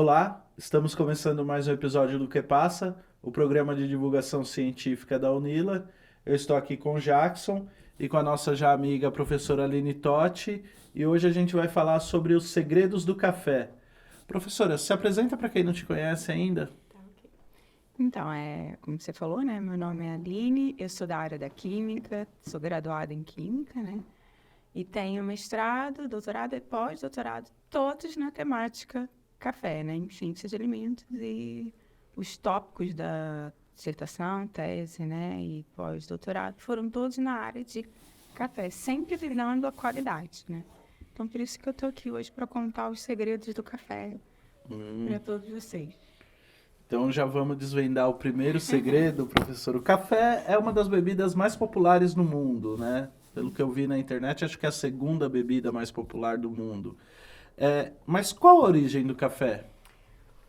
Olá, estamos começando mais um episódio do Que Passa, o programa de divulgação científica da Unila. Eu estou aqui com o Jackson e com a nossa já amiga professora Aline Totti, e hoje a gente vai falar sobre os segredos do café. Professora, se apresenta para quem não te conhece ainda. Tá, ok. Então, como você falou, né? Meu nome é Aline, eu sou da área da Química, sou graduada em Química, né? E tenho mestrado, doutorado e pós-doutorado, todos na temática café, né? Em ciências de alimentos e os tópicos da dissertação, tese, né? E pós-doutorado foram todos na área de café, sempre visando a qualidade, né? Então, por isso que eu tô aqui hoje para contar os segredos do café para todos vocês. Então já vamos desvendar o primeiro segredo, professor. O café é uma das bebidas mais populares no mundo, né? Pelo que eu vi na internet, acho que é a segunda bebida mais popular do mundo. Mas qual a origem do café?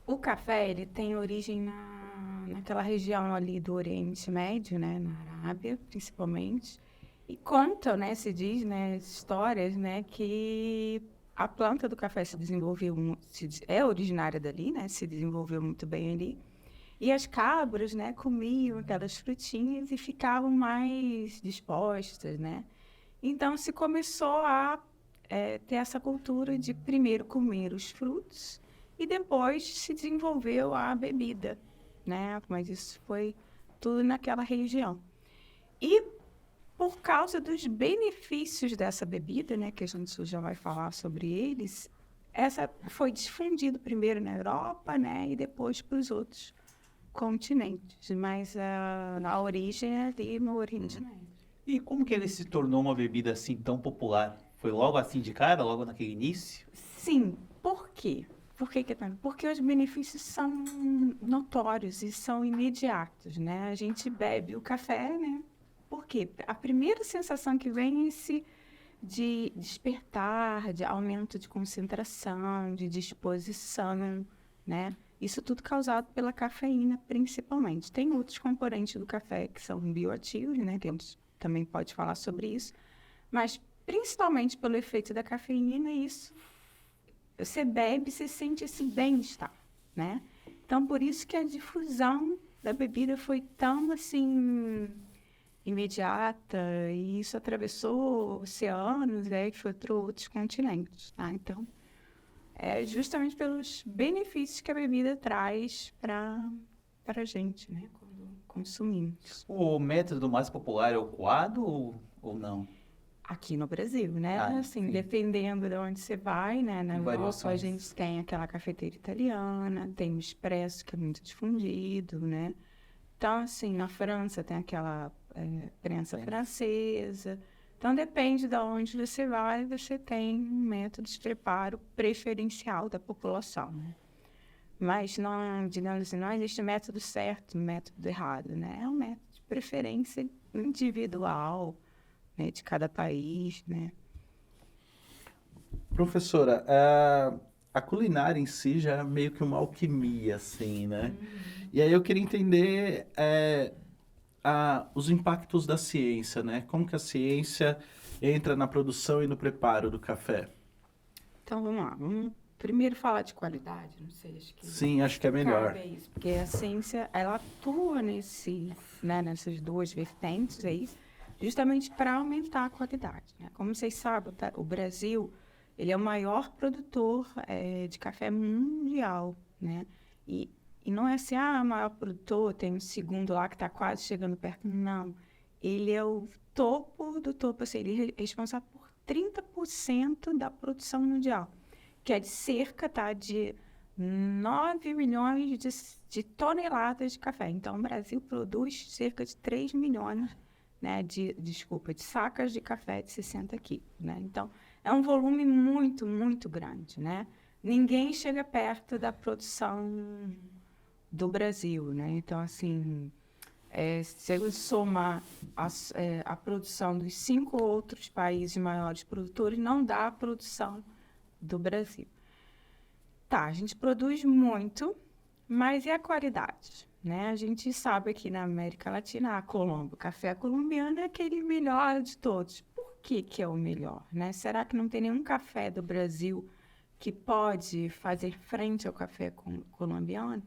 O café, ele tem origem naquela região ali do Oriente Médio, né, na Arábia, principalmente. E conta, né, se diz, né, histórias, né, que a planta do café se desenvolveu, é originária dali, né, se desenvolveu muito bem ali. E as cabras, né, comiam aquelas frutinhas e ficavam mais dispostas, né? Então se começou a ter essa cultura de primeiro comer os frutos e depois se desenvolveu a bebida, né? Mas isso foi tudo naquela região. E por causa dos benefícios dessa bebida, né, que a gente já vai falar sobre eles, essa foi difundido primeiro na Europa, né, e depois para os outros continentes, mas a origem é ali no Oriente Médio. E como que ele se tornou uma bebida assim tão popular? Foi logo assim de cara, logo naquele início? Sim, por quê? Por que que é tanto? Porque os benefícios são notórios e são imediatos, né? A gente bebe o café, né? Por quê? A primeira sensação que vem é esse de despertar, de aumento de concentração, de disposição, né? Isso tudo causado pela cafeína, principalmente. Tem outros componentes do café que são bioativos, né? Que a gente também pode falar sobre isso, mas principalmente pelo efeito da cafeína, isso você bebe, você sente esse bem-estar, né? Então, por isso que a difusão da bebida foi tão, assim, imediata, e isso atravessou oceanos, né, e foi para outros continentes, tá? Então, é justamente pelos benefícios que a bebida traz para a gente, né, quando consumimos. O método mais popular é o coado ou não? Aqui no Brasil, né? Ah, Assim, sim. dependendo de onde você vai, né? Na Tem Europa, a variações. gente tem aquela cafeteira italiana, tem o expresso, que é muito difundido, né? Então, assim, na França tem aquela prensa francesa. Então, depende de onde você vai, você tem um método de preparo preferencial da população, né? Mas, não, digamos assim, não existe método certo, método errado, né? É um método de preferência individual, né, de cada país, né? Professora, a culinária em si já é meio que uma alquimia, assim, né? E aí eu queria entender os impactos da ciência, né? Como que a ciência entra na produção e no preparo do café? Então, vamos lá. Vamos primeiro falar de qualidade. Não sei, acho que Sim, acho que é melhor. cabe a isso. Porque a ciência, ela atua né, nessas duas vertentes aí, justamente para aumentar a qualidade, né? Como vocês sabem, tá, o Brasil, ele é o maior produtor de café mundial, né? E não é assim, o maior produtor, tem um segundo lá que está quase chegando perto. Não. Ele é o topo do topo, assim, ele é responsável por 30% da produção mundial, que é de cerca, tá, de 9 milhões de toneladas de café. Então, o Brasil produz cerca de 3 milhões, né, de sacas de café de 60 quilos, né? Então, é um volume muito, muito grande, né? Ninguém chega perto da produção do Brasil, né? Então, assim, se eu somar a produção dos 5 outros países maiores produtores, não dá a produção do Brasil. Tá, a gente produz muito, mas e a qualidade? Né? A gente sabe que na América Latina, o café colombiano é aquele melhor de todos. Por que que é o melhor? Né? Será que não tem nenhum café do Brasil que pode fazer frente ao café colombiano?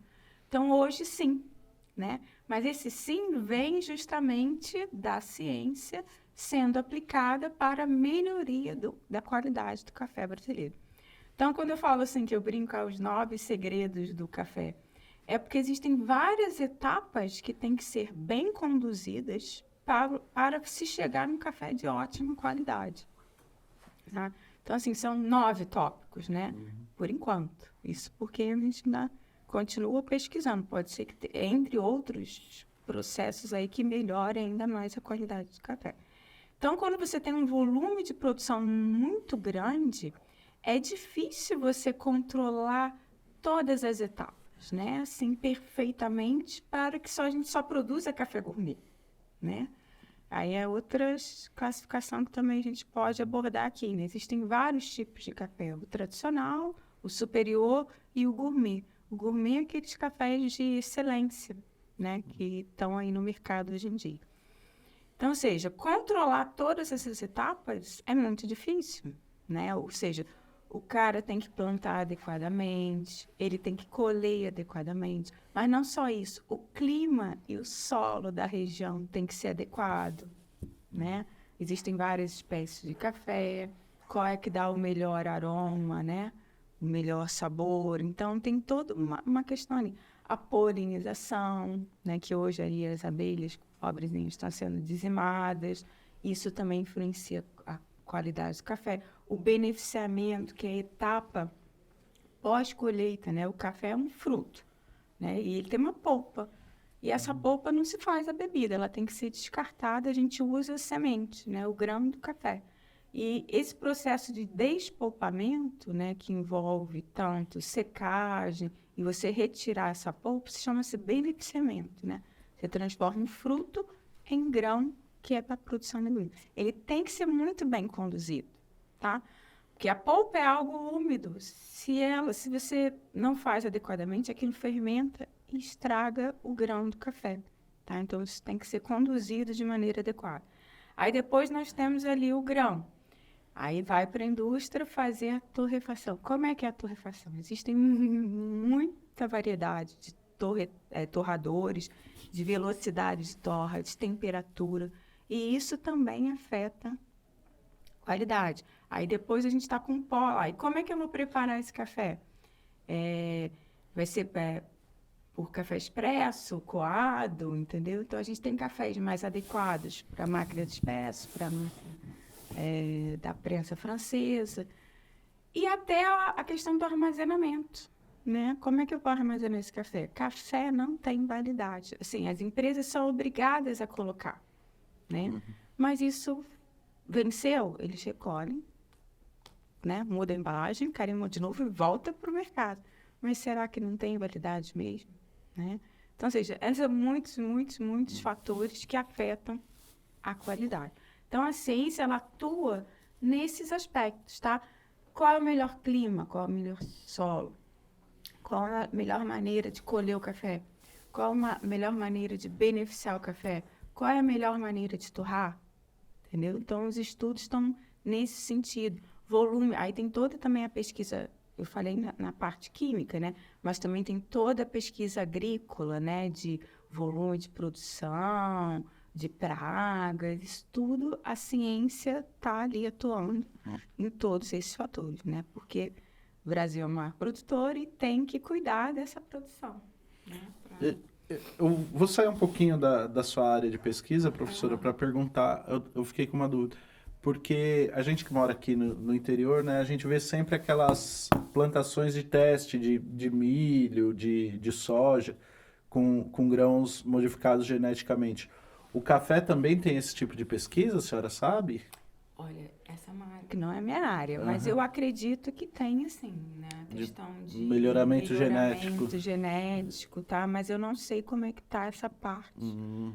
Então, hoje, sim, né? Mas esse sim vem justamente da ciência sendo aplicada para a melhoria da qualidade do café brasileiro. Então, quando eu falo assim que eu brinco aos 9 segredos do café, é porque existem várias etapas que têm que ser bem conduzidas para se chegar num café de ótima qualidade. Tá? Então, assim, são 9 tópicos, né? Por enquanto. Isso porque a gente ainda continua pesquisando. Pode ser que, entre outros processos aí, que melhore ainda mais a qualidade do café. Então, quando você tem um volume de produção muito grande, é difícil você controlar todas as etapas, né? Assim, perfeitamente, para que a gente só produza café gourmet, né? Aí é outra classificação que também a gente pode abordar aqui, né? Existem vários tipos de café, o tradicional, o superior e o gourmet. O gourmet é aqueles cafés de excelência, né? Que estão aí no mercado hoje em dia. Então, ou seja, controlar todas essas etapas é muito difícil, né? Ou seja, o cara tem que plantar adequadamente, ele tem que colher adequadamente. Mas não só isso, o clima e o solo da região tem que ser adequado, né? Existem várias espécies de café, qual é que dá o melhor aroma, né? O melhor sabor. Então, tem toda uma questão ali. A polinização, né? Que hoje ali as abelhas pobrezinhas estão sendo dizimadas. Isso também influencia a qualidade do café. O beneficiamento, que é a etapa pós-colheita, né? O café é um fruto, né? E ele tem uma polpa. E essa polpa não se faz a bebida, ela tem que ser descartada, a gente usa a semente, né? O grão do café. E esse processo de despolpamento, né? Que envolve tanto secagem e você retirar essa polpa, se chama-se beneficiamento, né? Você transforma um fruto em grão, que é para a produção de bebida. Ele tem que ser muito bem conduzido, tá? Porque a polpa é algo úmido. Se você não faz adequadamente, aquilo fermenta e estraga o grão do café, tá? Então, isso tem que ser conduzido de maneira adequada. Aí, depois, nós temos ali o grão. Aí, vai para a indústria fazer a torrefação. Como é que é a torrefação? Existem muita variedade de torradores, de velocidade de torra, de temperatura, e isso também afeta a qualidade. Aí depois a gente está com pó. Aí como é que eu vou preparar esse café? Vai ser por café expresso, coado, entendeu? Então a gente tem cafés mais adequados para a máquina de expresso, para a máquina da prensa francesa, e até a questão do armazenamento, né? Como é que eu vou armazenar esse café? Café não tem validade. Assim, as empresas são obrigadas a colocar, né? Mas isso venceu, eles recolhem, né? Muda a embalagem, carimbam de novo e volta para o mercado. Mas será que não tem validade mesmo, né? Então, ou seja, são muitos fatores que afetam a qualidade. Então, a ciência, ela atua nesses aspectos, tá? Qual é o melhor clima? Qual é o melhor solo? Qual é a melhor maneira de colher o café? Qual a melhor maneira de beneficiar o café? Qual é a melhor maneira de torrar? Entendeu? Então, os estudos estão nesse sentido. Volume, aí tem toda também a pesquisa, eu falei na parte química, né? Mas também tem toda a pesquisa agrícola, né? De volume de produção, de pragas, isso tudo, a ciência está ali atuando em todos esses fatores, né? Porque o Brasil é o maior produtor e tem que cuidar dessa produção, né? Eu vou sair um pouquinho da sua área de pesquisa, professora, para perguntar. Eu fiquei com uma dúvida. Porque a gente que mora aqui no interior, né, a gente vê sempre aquelas plantações de teste de milho, de soja, com grãos modificados geneticamente. O café também tem esse tipo de pesquisa, a senhora sabe? Olha, essa é uma área que não é minha área, mas eu acredito que tem, assim, né? A questão de melhoramento genético, tá? Mas eu não sei como é que tá essa parte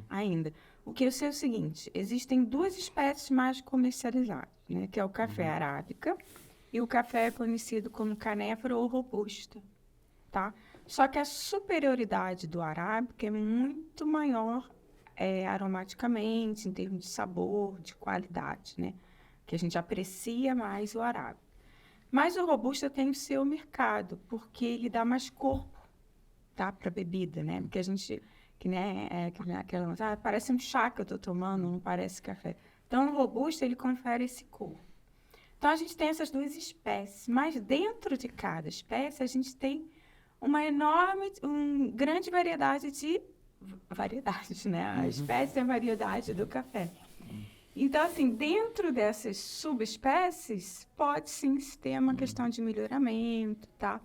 ainda. O que eu sei é o seguinte, existem 2 espécies mais comercializadas, né? Que é o café arábica e o café conhecido como canéfora ou robusta, tá? Só que a superioridade do arábica é muito maior aromaticamente, em termos de sabor, de qualidade, né? Que a gente aprecia mais o arábica. Mas o Robusta tem o seu mercado, porque ele dá mais corpo, tá, para a bebida, né? Porque a gente, que nem aquela, parece um chá que eu estou tomando, não parece café. Então, o Robusta, ele confere esse corpo. Então, a gente tem essas duas espécies, mas dentro de cada espécie, a gente tem uma grande variedade de variedades, né? A espécie é a variedade do café. Então, assim, dentro dessas subespécies, pode sim ter uma questão de melhoramento, tá?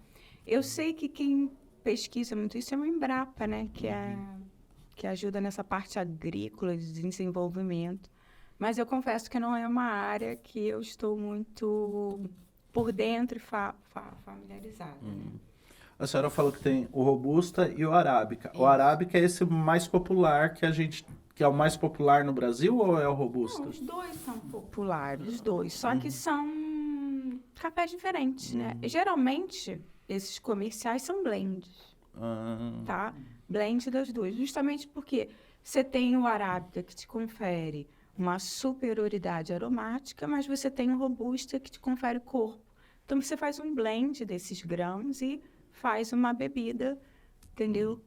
Eu sei que quem pesquisa muito isso é o Embrapa, né? Que ajuda nessa parte agrícola de desenvolvimento. Mas eu confesso que não é uma área que eu estou muito por dentro e familiarizada. A senhora falou que tem o Robusta e o Arábica. O Arábica é esse mais popular que é o mais popular no Brasil ou é o Robusta? Não, os dois são populares, os dois. Só que são cafés diferentes, né? E, geralmente, esses comerciais são blends, tá? Blend das duas. Justamente porque você tem o Arábica que te confere uma superioridade aromática, mas você tem o Robusta que te confere corpo. Então, você faz um blend desses grãos e faz uma bebida, entendeu?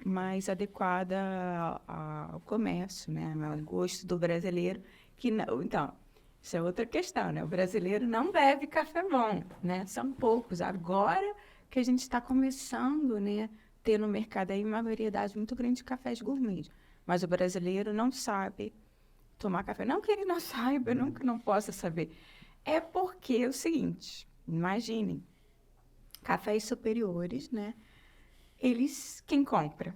Mais adequada ao comércio, né? Ao gosto do brasileiro. Então, isso é outra questão, né? O brasileiro não bebe café bom, né? São poucos. Agora que a gente está começando, né? Ter no mercado aí uma variedade muito grande de cafés gourmet. Mas o brasileiro não sabe tomar café. Não que ele não saiba, não que não possa saber. É porque é o seguinte, imaginem, cafés superiores, né? Quem compra?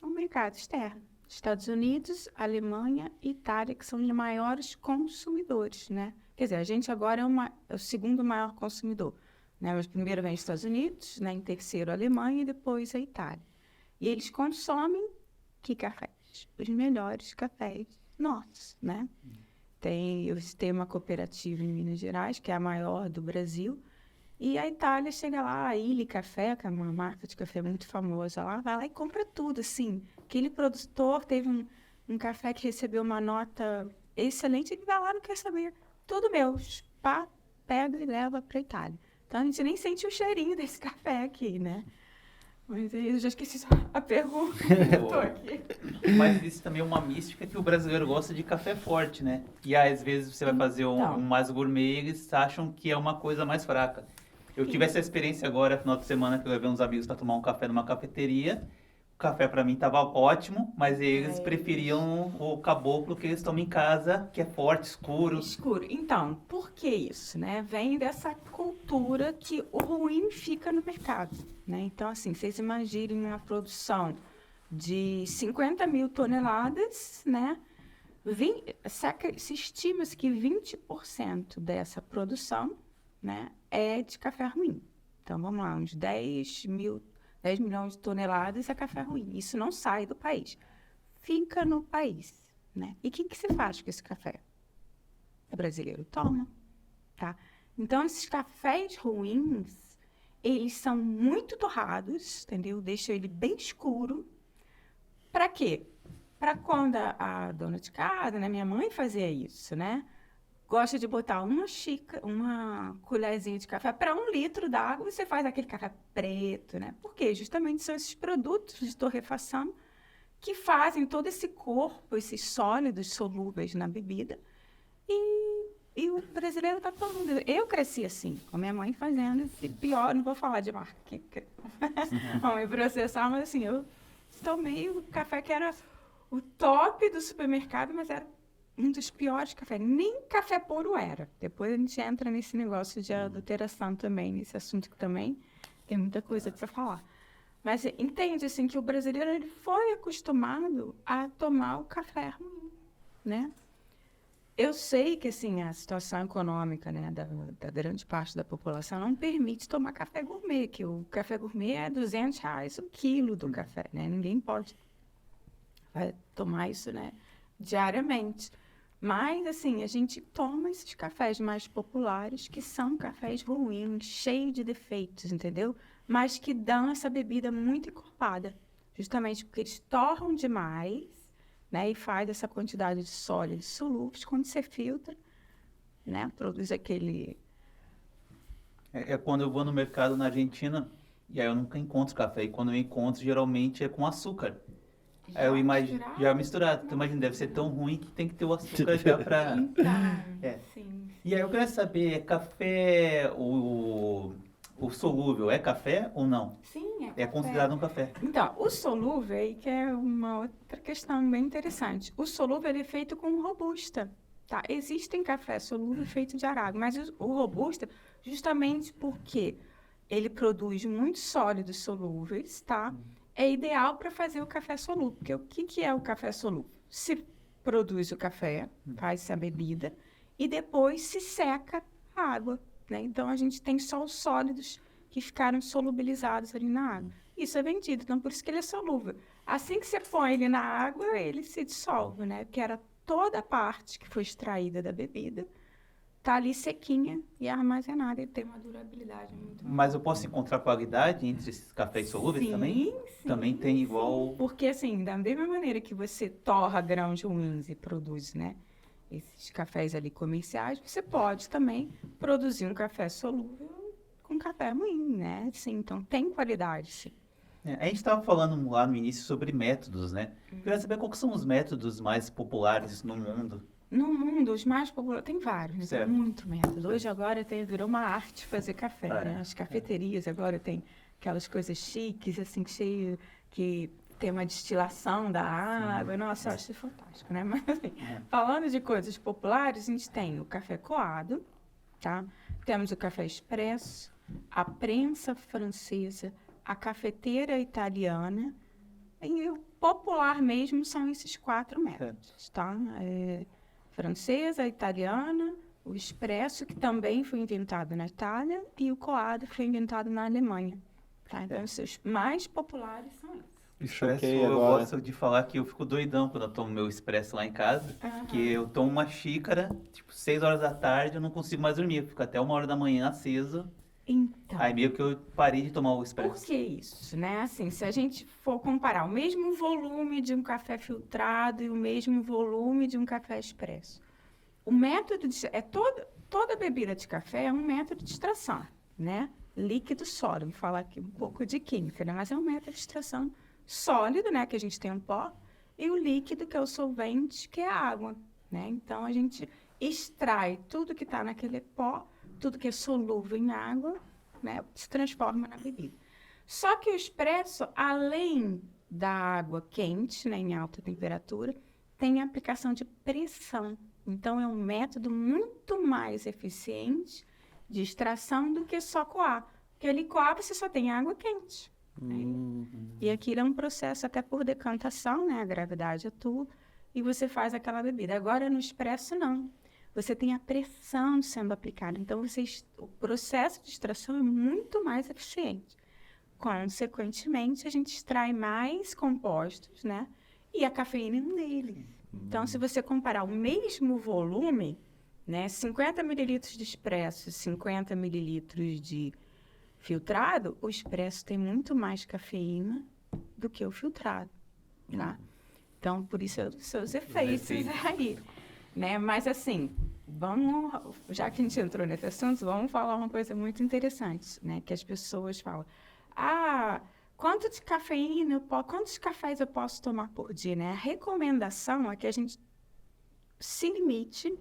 O mercado externo. Estados Unidos, Alemanha e Itália, que são os maiores consumidores, né? Quer dizer, a gente agora é o segundo maior consumidor, né? Mas primeiro vem os Estados Unidos, né? Em terceiro a Alemanha e depois a Itália. E eles consomem que cafés? Os melhores cafés nossos, né? Eu citei uma cooperativa em Minas Gerais, que é a maior do Brasil, e a Itália chega lá, a Illy Café, que é uma marca de café muito famosa lá, vai lá e compra tudo, assim. Aquele produtor teve um café que recebeu uma nota excelente, ele vai lá, não quer saber. Tudo meu, pá, pega e leva para a Itália. Então, a gente nem sente o cheirinho desse café aqui, né? Mas aí eu já esqueci a pergunta. Eu tô aqui. Mas isso também é uma mística que o brasileiro gosta de café forte, né? E às vezes você vai fazer um mais gourmet e eles acham que é uma coisa mais fraca. Eu tive essa experiência agora, final de semana, que eu levei uns amigos para tomar um café numa cafeteria. O café para mim tava ótimo, mas eles preferiam o caboclo que eles tomam em casa, que é forte, escuro. Escuro. Então, por que isso, né? Vem dessa cultura que o ruim fica no mercado, né? Então, assim, vocês imaginem uma produção de 50 mil toneladas, né? Se estima-se que 20% dessa produção, né, é de café ruim. Então, vamos lá, uns 10 milhões de toneladas é café ruim. Isso não sai do país. Fica no país, né? E o que se faz com esse café? O brasileiro toma, tá? Então, esses cafés ruins, eles são muito torrados, entendeu? Deixa ele bem escuro. Para quê? Para quando a dona de casa, né? Minha mãe fazia isso, né? Gosta de botar uma colherzinha de café para 1 litro d'água, você faz aquele café preto, né? Porque justamente são esses produtos de torrefação que fazem todo esse corpo, esses sólidos solúveis na bebida. E o brasileiro está tomando. Eu cresci assim, com a minha mãe fazendo esse pior, não vou falar de marca aqui, vão me processar, mas assim, eu tomei o café que era o top do supermercado, mas era um dos piores cafés. Nem café puro era. Depois a gente entra nesse negócio de adulteração também, nesse assunto que também tem muita coisa para falar. Mas entende, assim, que o brasileiro ele foi acostumado a tomar o café ruim, né? Eu sei que, assim, a situação econômica, né, da grande parte da população não permite tomar café gourmet, que o café gourmet é R$200 o quilo do café, né? Ninguém pode tomar isso, né, diariamente. Mas, assim, a gente toma esses cafés mais populares, que são cafés ruins, cheios de defeitos, entendeu? Mas que dão essa bebida muito encorpada, justamente porque eles torram demais, né? E faz essa quantidade de sólidos solúveis. Quando você filtra, né? Produz É quando eu vou no mercado na Argentina, e aí eu nunca encontro café. E quando eu encontro, geralmente é com açúcar. Aí eu imagino, já misturado. Então imagina, deve ser tão ruim que tem que ter o açúcar já pra... Então, É. sim. E aí eu queria saber, café, o solúvel, é café ou não? Sim, É considerado um café. Então, o solúvel aí que é uma outra questão bem interessante. O solúvel ele é feito com robusta, tá? Existem cafés solúveis feitos de arábica, mas o robusta, justamente porque ele produz muitos sólidos solúveis, tá? É ideal para fazer o café solúvel. Porque o que é o café solúvel? Se produz o café, faz-se a bebida, e depois se seca a água, né? Então, a gente tem só os sólidos que ficaram solubilizados ali na água. Isso é vendido, então por isso que ele é solúvel. Assim que você põe ele na água, ele se dissolve, né? Porque era toda a parte que foi extraída da bebida, tá ali sequinha e armazenada. Ele tem uma durabilidade muito maior. Mas eu posso encontrar qualidade entre esses cafés solúveis também? Sim, Também tem igual... porque assim, da mesma maneira que você torra grãos ruins e produz, né? Esses cafés ali comerciais, você pode também produzir um café solúvel com café ruim, né? Sim, então tem qualidade, sim. A gente estava falando lá no início sobre métodos, né? Eu queria saber quais são os métodos mais populares no mundo. No mundo, os mais populares, tem vários, né? Tem Certo. muito método. Hoje agora virou uma arte fazer café, É, né? As cafeterias agora tem aquelas coisas chiques, assim, cheio, que tem uma destilação da água. Nossa, eu acho isso fantástico, né? Mas, assim, falando de coisas populares, a gente tem o café coado, tá? Temos o café expresso, a prensa francesa, a cafeteira italiana, e o popular mesmo são esses 4 métodos, tá? Francesa, italiana, o expresso, que também foi inventado na Itália, e o coado, que foi inventado na Alemanha. Tá? Então, os mais populares são esses. Expresso, Choquei eu agora. gosto de falar que eu fico doidão quando eu tomo meu expresso lá em casa, que eu tomo uma xícara, tipo, 6 horas da tarde, eu não consigo mais dormir, eu fico até 1 hora da manhã aceso, Então, aí meio que eu parei de tomar o por expresso. que isso, né? Assim, se a gente for comparar o mesmo volume de um café filtrado e o mesmo volume de um café expresso, o método toda bebida de café é um método de extração, né? Líquido sólido, vou falar aqui um pouco de química, né? Mas é um método de extração sólido, né? Que a gente tem um pó, e o líquido, que é o solvente, que é a água, né? Então, a gente extrai tudo que está naquele pó, tudo que é solúvel em água, né? Se transforma na bebida. Só que o expresso, além da água quente, né? Em alta temperatura, tem a aplicação de pressão. Então, é um método muito mais eficiente de extração do que só coar. Porque ali coar, você só tem água quente. E aquilo é um processo até por decantação, né? A gravidade atua e você faz aquela bebida. Agora, no expresso, não. Você tem a pressão sendo aplicada. Então, o processo de extração é muito mais eficiente. Consequentemente, a gente extrai mais compostos, né? E a cafeína é um deles. Então, se você comparar o mesmo volume, né? 50 mililitros de expresso e 50 mililitros de filtrado, o expresso tem muito mais cafeína do que o filtrado, tá? Então, por isso, os seus efeitos aí, né? Mas, assim, já que a gente entrou nesse assunto, vamos falar uma coisa muito interessante, né? Que as pessoas falam, quantos cafés eu posso tomar por dia, né? A recomendação é que a gente se limite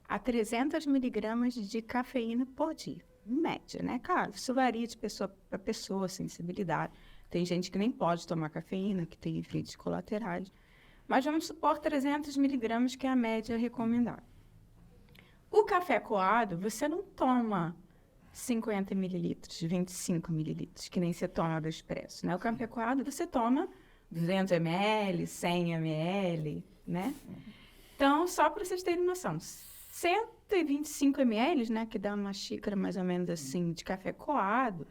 a 300 miligramas de cafeína por dia. Média, né? Claro, isso varia de pessoa para pessoa, sensibilidade. Tem gente que nem pode tomar cafeína, que tem efeitos colaterais. Mas vamos supor 300 miligramas, que é a média recomendada. O café coado, você não toma 50 mililitros, 25 mililitros, que nem você toma do expresso, né? O café coado, você toma 200 ml, 100 ml, né? Então, só para vocês terem noção, 125 ml, né, que dá uma xícara mais ou menos assim de café coado,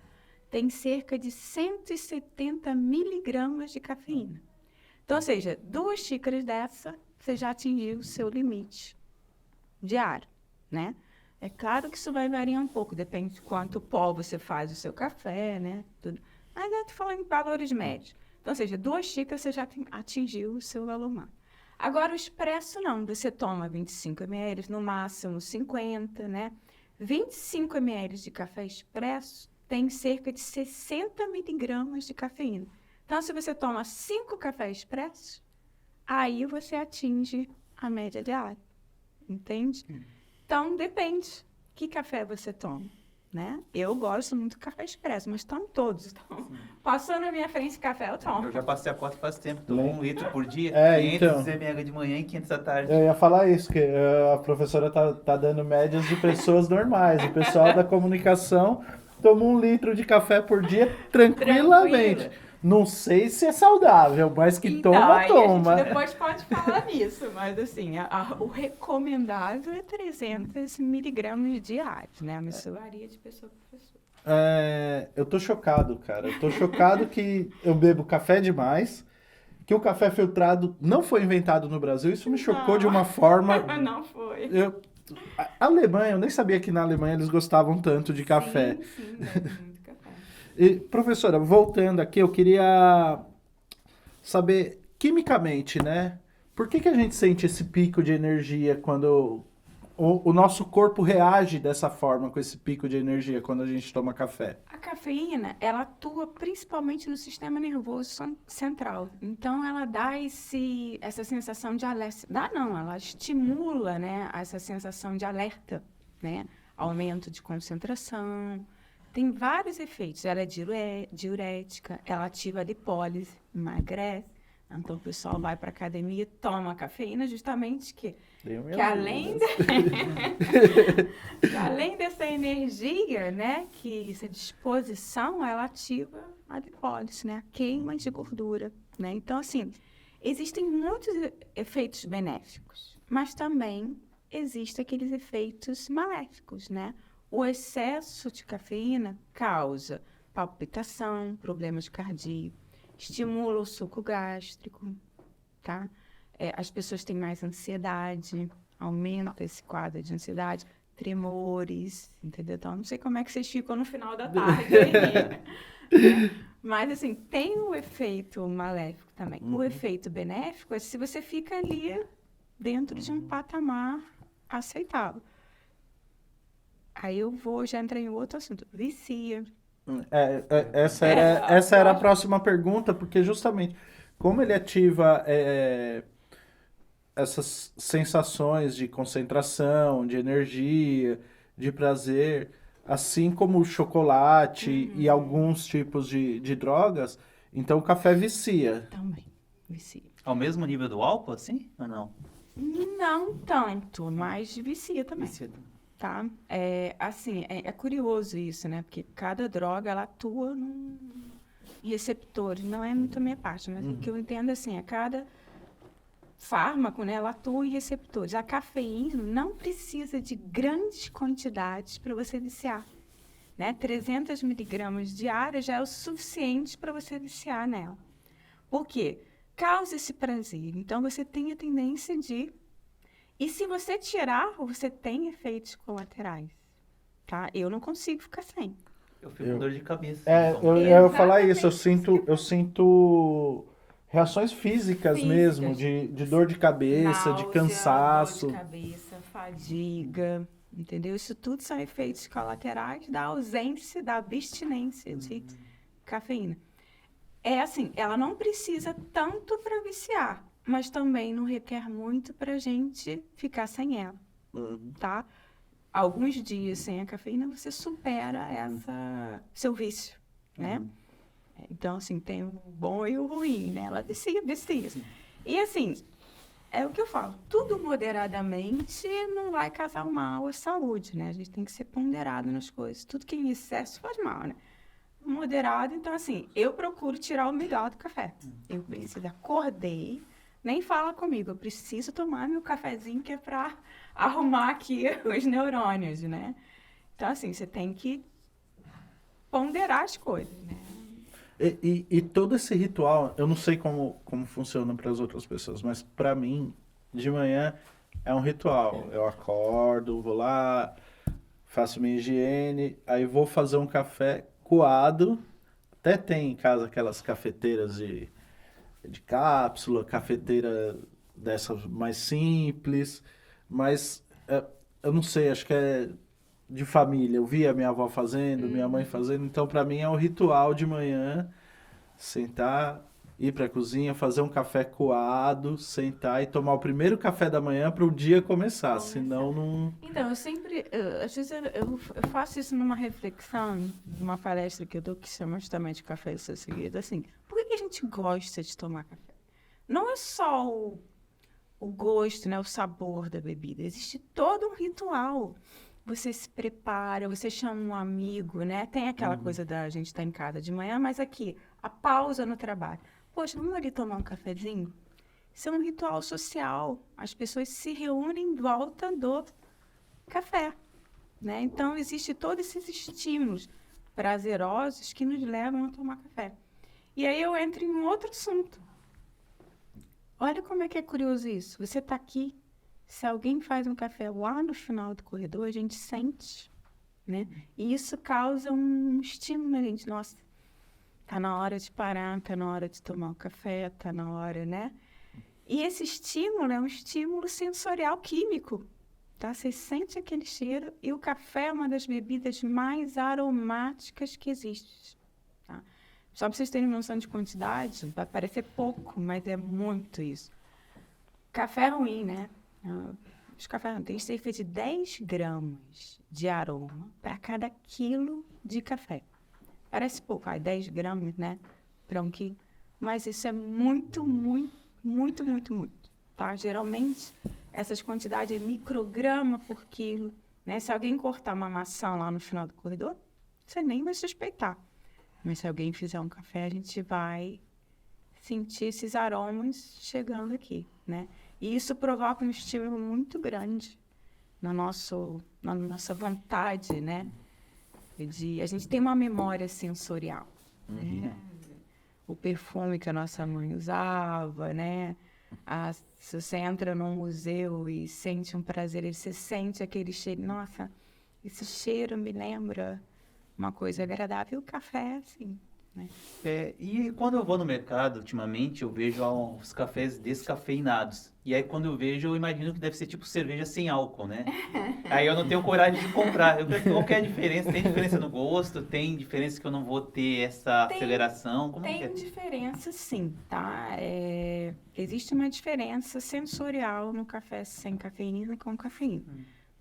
tem cerca de 170 miligramas de cafeína. Então, ou seja, 2 xícaras dessa, você já atingiu o seu limite diário, né? É claro que isso vai variar um pouco, depende de quanto pó você faz o seu café, né? Tudo. Mas eu estou falando em valores médios. Então, ou seja, 2 xícaras você já atingiu o seu valor máximo. Agora, o expresso não, você toma 25 ml, no máximo 50, né? 25 ml de café expresso tem cerca de 60 miligramas de cafeína. Então, se você toma 5 cafés expressos, aí você atinge a média diária. Entende? Então, depende. Que café você toma? Né? Eu gosto muito de café expresso, mas tomo todos. Então, passou na minha frente café, eu tomo. Eu já passei a cota faz tempo, tomo 1 litro por dia, É, 500 então. ml de manhã e 500 da tarde. Eu ia falar isso, que a professora tá dando médias de pessoas normais. O pessoal da comunicação toma 1 litro de café por dia tranquilamente. Tranquilo. Não sei se é saudável, mas que Então, toma, aí toma. a gente depois pode falar nisso, mas assim, o recomendável é 300 miligramas diários, né? Mas isso varia de pessoa para pessoa. Eu tô chocado, cara. Eu tô chocado que eu bebo café demais, que o café filtrado não foi inventado no Brasil. Isso me chocou de uma forma. Não foi. A Alemanha, eu nem sabia que na Alemanha eles gostavam tanto de café. Sim, bebe muito café. E, professora, voltando aqui, eu queria saber, quimicamente, né? Por que a gente sente esse pico de energia quando o nosso corpo reage dessa forma, com esse pico de energia, quando a gente toma café? A cafeína, ela atua principalmente no sistema nervoso central. Então, ela dá essa sensação de alerta. Ela estimula, né, essa sensação de alerta, né? Aumento de concentração. Tem vários efeitos. Ela é diurética, ela ativa a lipólise, emagrece. Então, o pessoal vai para a academia e toma cafeína justamente que além dessa energia, né, que essa disposição, ela ativa a lipólise, né, a queima de gordura, né? Então, assim, existem muitos efeitos benéficos, mas também existem aqueles efeitos maléficos, né? O excesso de cafeína causa palpitação, problemas cardíacos, estimula o suco gástrico, tá? As pessoas têm mais ansiedade, aumenta esse quadro de ansiedade, tremores, entendeu? Então, não sei como é que vocês ficam no final da tarde aí, né? Mas, assim, tem o efeito maléfico também. O efeito benéfico é se você fica ali dentro de um patamar aceitável. Aí eu já entrei em outro assunto. Vicia. Essa era a próxima pergunta, porque justamente como ele ativa essas sensações de concentração, de energia, de prazer, assim como o chocolate e alguns tipos de drogas, então o café vicia. Também, vicia. Ao mesmo nível do álcool, assim? Ou não? Não tanto, mas vicia também. Vicia. Tá? Assim, é curioso isso, né? Porque cada droga, ela atua em receptores. Não é muito a minha parte, mas o que eu entendo, assim, cada fármaco, né? Ela atua em receptores. A cafeína não precisa de grandes quantidades para você viciar, né? 300 miligramas diárias já é o suficiente para você viciar nela. Por quê? Causa esse prazer. Então, você tem a tendência de... E se você tirar, você tem efeitos colaterais, tá? Eu não consigo ficar sem. Eu fico com dor de cabeça. Eu ia falar isso, eu sinto reações físicas mesmo, de dor de cabeça, de cansaço. Dor de cabeça, fadiga, entendeu? Isso tudo são efeitos colaterais da ausência, da abstinência de cafeína. Assim, ela não precisa tanto para viciar, mas também não requer muito para a gente ficar sem ela, tá? Alguns dias sem a cafeína, você supera seu vício, né? Então, assim, tem o bom e o ruim, né? Ela vicia. E, assim, é o que eu falo, tudo moderadamente não vai causar mal à saúde, né? A gente tem que ser ponderado nas coisas. Tudo que é em excesso faz mal, né? Moderado, então, assim, eu procuro tirar o melhor do café. Eu preciso, acordei... Nem fala comigo, eu preciso tomar meu cafezinho que é para arrumar aqui os neurônios, né? Então, assim, você tem que ponderar as coisas, né? E todo esse ritual, eu não sei como funciona para as outras pessoas, mas para mim, de manhã, é um ritual. Eu acordo, vou lá, faço minha higiene, aí vou fazer um café coado. Até tem em casa aquelas cafeteiras de cápsula, cafeteira dessas mais simples, mas eu não sei, acho que de família. Eu via minha avó fazendo, minha mãe fazendo, então para mim é um ritual de manhã sentar, ir para a cozinha, fazer um café coado, sentar e tomar o primeiro café da manhã para o dia começar, senão não... Então, eu sempre, às vezes eu faço isso numa reflexão, numa palestra que eu dou, que chama justamente Café e Seu Segredo, assim, por que a gente gosta de tomar café? Não é só o gosto, né, o sabor da bebida, existe todo um ritual. Você se prepara, você chama um amigo, né? Tem aquela coisa da gente estar em casa de manhã, mas aqui, a pausa no trabalho. Poxa, vamos ali tomar um cafezinho? Isso é um ritual social. As pessoas se reúnem em volta do café, né? Então, existe todos esses estímulos prazerosos que nos levam a tomar café. E aí eu entro em um outro assunto. Olha como é que é curioso isso. Você está aqui, se alguém faz um café lá no final do corredor, a gente sente, né? E isso causa um estímulo na gente. Nossa, tá na hora de parar, tá na hora de tomar um café, tá na hora, né? E esse estímulo é um estímulo sensorial químico, tá? Você sente aquele cheiro e o café é uma das bebidas mais aromáticas que existe, tá? Só para vocês terem noção de quantidade, vai parecer pouco, mas é muito isso. Café ruim, né? Os cafés têm cerca de 10 gramas de aroma para cada quilo de café. Parece pouco, 10 gramas, né? Para um quilo. Mas isso é muito, tá? Geralmente, essas quantidades é micrograma por quilo, né? Se alguém cortar uma maçã lá no final do corredor, você nem vai suspeitar. Mas se alguém fizer um café, a gente vai sentir esses aromas chegando aqui, né? E isso provoca um estímulo muito grande na nossa vontade, né? A gente tem uma memória sensorial, né? O perfume que a nossa mãe usava, né? Se você entra num museu e sente um prazer, você sente aquele cheiro. Nossa, esse cheiro me lembra uma coisa agradável. O café, assim, né? E quando eu vou no mercado, ultimamente, eu vejo os cafés descafeinados. E aí, quando eu vejo, eu imagino que deve ser tipo cerveja sem álcool, né? Aí eu não tenho coragem de comprar. Qual que é a diferença? Tem diferença no gosto? Tem diferença que eu não vou ter essa aceleração? Como que é? Tem diferença, sim, tá? Existe uma diferença sensorial no café sem cafeína e com cafeína.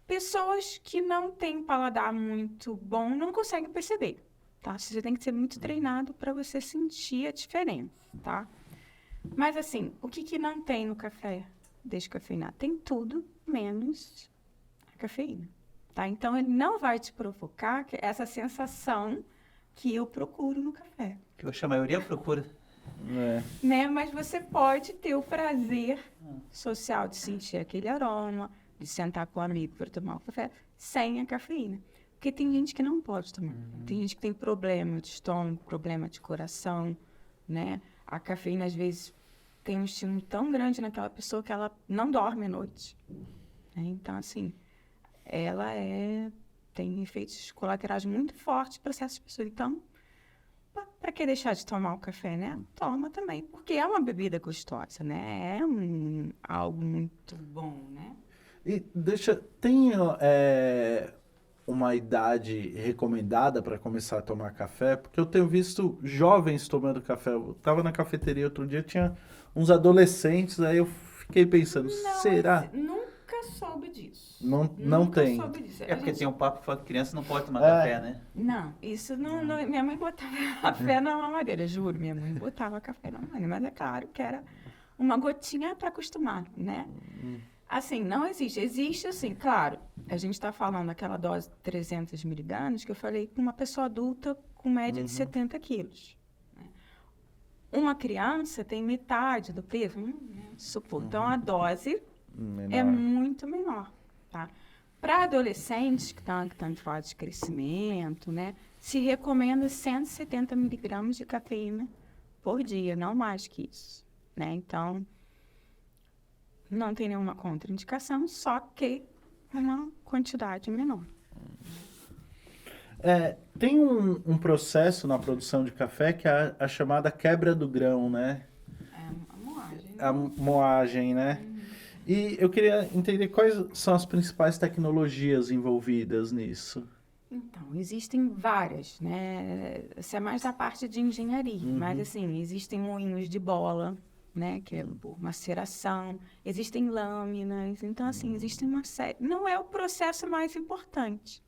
Pessoas que não têm paladar muito bom não conseguem perceber, tá? Você tem que ser muito treinado para você sentir a diferença, tá? Mas, assim, o que não tem no café descafeinado? Tem tudo menos a cafeína, tá? Então, ele não vai te provocar essa sensação que eu procuro no café. Que eu acho que a maioria procura. Né? Mas você pode ter o prazer social de sentir aquele aroma, de sentar com o amigo para tomar um café sem a cafeína. Porque tem gente que não pode tomar. Tem gente que tem problema de estômago, problema de coração, né? A cafeína, às vezes, tem um estímulo tão grande naquela pessoa que ela não dorme à noite, né? Então, assim, ela tem efeitos colaterais muito fortes para essas pessoas. Então, para que deixar de tomar o café, né? Toma também, porque é uma bebida gostosa, né? Algo muito bom, né? E tem uma idade recomendada para começar a tomar café? Porque eu tenho visto jovens tomando café. Eu estava na cafeteria outro dia, tinha uns adolescentes, aí eu fiquei pensando, será? Nunca soube disso. Não tem. Soube disso. É porque tem um papo que fala que criança não pode tomar café, né? Não, isso não. Minha mãe botava café na mamadeira, juro. Minha mãe botava café na mamadeira, mas é claro que era uma gotinha para acostumar, né? Assim, não existe. Existe, assim, claro, a gente está falando daquela dose de 300 miligramas que eu falei com uma pessoa adulta com média de 70 quilos. Né? Uma criança tem metade do peso, supor. Então, a dose é muito menor, tá? Para adolescentes que estão em fase de crescimento, né, se recomenda 170 miligramas de cafeína por dia, não mais que isso, né? Então, não tem nenhuma contraindicação, só que uma quantidade menor. Tem um processo na produção de café que é a chamada quebra do grão, né? É a moagem. A moagem, né? E eu queria entender quais são as principais tecnologias envolvidas nisso. Então, existem várias, né? Isso é mais da parte de engenharia, mas assim, existem moinhos de bola, né? Que é por maceração, existem lâminas, então assim, existe uma série. Não é o processo mais importante,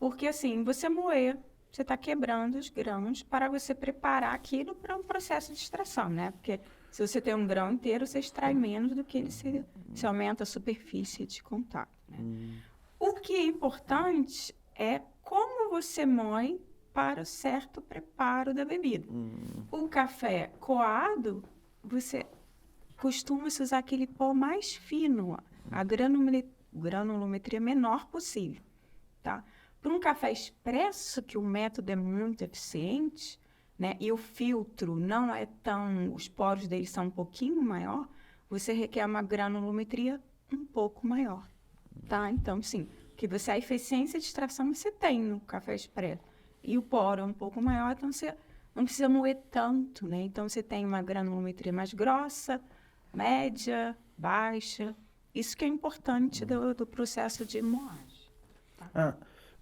porque assim, você moer, você está quebrando os grãos para você preparar aquilo para um processo de extração, né? Porque se você tem um grão inteiro, você extrai menos do que ele se aumenta a superfície de contato, né? O que é importante é como você moe para o certo preparo da bebida. O café coado, você costuma-se usar aquele pó mais fino, a granulometria menor possível, tá? Para um café expresso, que o método é muito eficiente, né, e o filtro não é tão... os poros dele são um pouquinho maior, você requer uma granulometria um pouco maior, tá? Então, sim, a eficiência de extração você tem no café expresso. E o poro é um pouco maior, então você não precisa moer tanto, né? Então, você tem uma granulometria mais grossa, média, baixa. Isso que é importante do processo de moagem. Ah,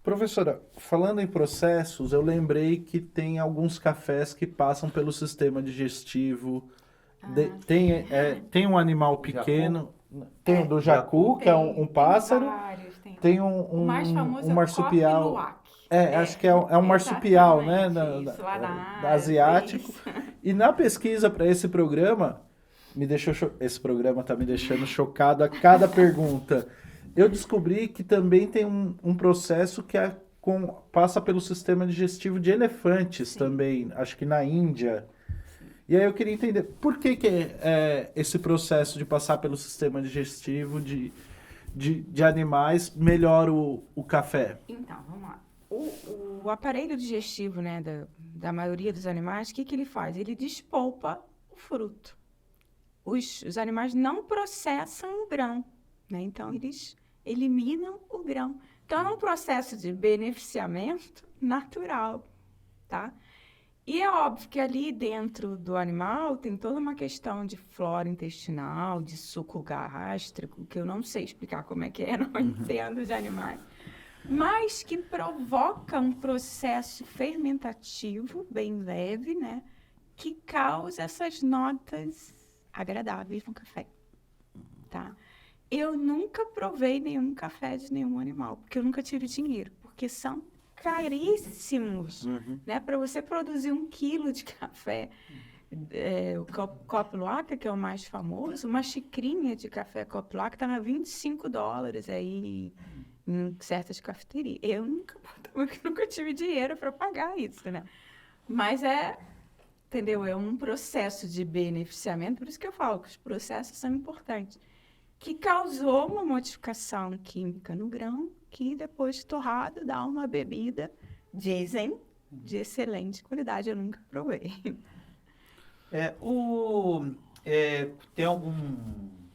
professora, falando em processos, eu lembrei que tem alguns cafés que passam pelo sistema digestivo. Tem um animal pequeno, tem o do jacu, que é um pássaro. Tem O mais famoso um é o marsupial. Kopi Luwak. Acho que é um marsupial, né? Exatamente, isso, lá na Ásia, asiático. isso. E na pesquisa para esse programa, esse programa está me deixando chocado a cada pergunta. Eu descobri que também tem um processo que passa pelo sistema digestivo de elefantes também, acho que na Índia. E aí eu queria entender por que é esse processo de passar pelo sistema digestivo de animais melhora o café. Então, vamos lá. O aparelho digestivo, né, da maioria dos animais, o que ele faz? Ele despolpa o fruto. Os animais não processam o grão, né? Então, eles eliminam o grão. Então, é um processo de beneficiamento natural, tá? E é óbvio que ali dentro do animal tem toda uma questão de flora intestinal, de suco gástrico, que eu não sei explicar como é que é, não entendo de animais, mas que provoca um processo fermentativo bem leve, né? Que causa essas notas agradáveis no café, tá? Eu nunca provei nenhum café de nenhum animal, porque eu nunca tive dinheiro, porque são caríssimos, né? Para você produzir 1 quilo de café, o Kopi Luwak, que é o mais famoso, uma xicrinha de café Kopi Luwak está a $25 aí em certas cafeterias. Eu nunca tive dinheiro para pagar isso, né? Mas entendeu? É um processo de beneficiamento, por isso que eu falo que os processos são importantes, que causou uma modificação química no grão, que depois de torrado dá uma bebida, dizem, de excelente qualidade. Eu nunca provei. Tem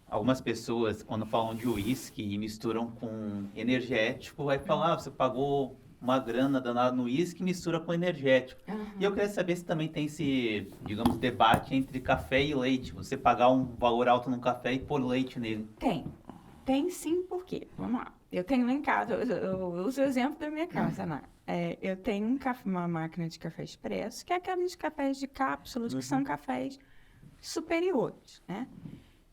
algumas pessoas, quando falam de uísque e misturam com energético, vai falar, você pagou uma grana danada no uísque e mistura com energético. E eu queria saber se também tem esse, digamos, debate entre café e leite. Você pagar um valor alto num café e pôr leite nele. Tem sim, por quê? Vamos lá. Eu tenho lá em casa, eu uso o exemplo da minha casa, né? Eu tenho uma máquina de café expresso, que é aqueles cafés de cápsulas, que são cafés superiores, né?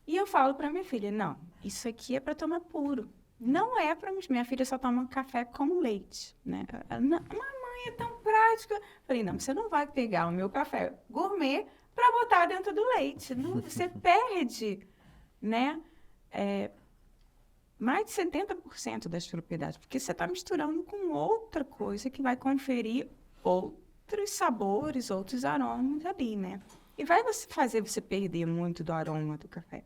E eu falo para minha filha, não, isso aqui é para tomar puro. Não é para minha filha só toma café com leite, né? Mamãe, é tão prática. Eu falei, não, você não vai pegar o meu café gourmet para botar dentro do leite. Não, você perde, né? Mais de 70% das propriedades, porque você está misturando com outra coisa que vai conferir outros sabores, outros aromas ali, né? E vai fazer você perder muito do aroma do café.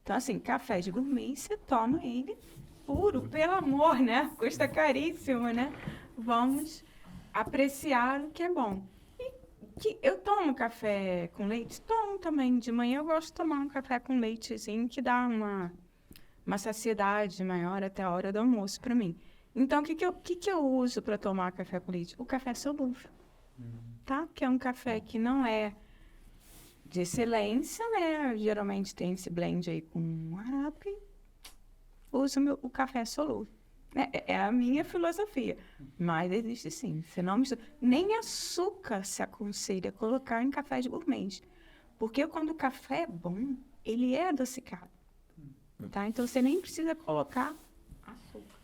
Então, assim, café de gourmet, você toma ele puro, pelo amor, né? Custa caríssimo, né? Vamos apreciar o que é bom. E que eu tomo café com leite? Tomo também. De manhã eu gosto de tomar um café com leite, assim, que dá uma saciedade maior até a hora do almoço para mim. Então, o que eu uso para tomar café com leite? O café solúvel, tá? Que é um café que não é de excelência, né? Geralmente tem esse blend aí com arábica. Uso o café solúvel. É a minha filosofia. Mas existe sim. Você não mistura. Nem açúcar se aconselha colocar em café de gourmet. Porque quando o café é bom, ele é adocicado. Tá? Então você nem precisa colocar açúcar.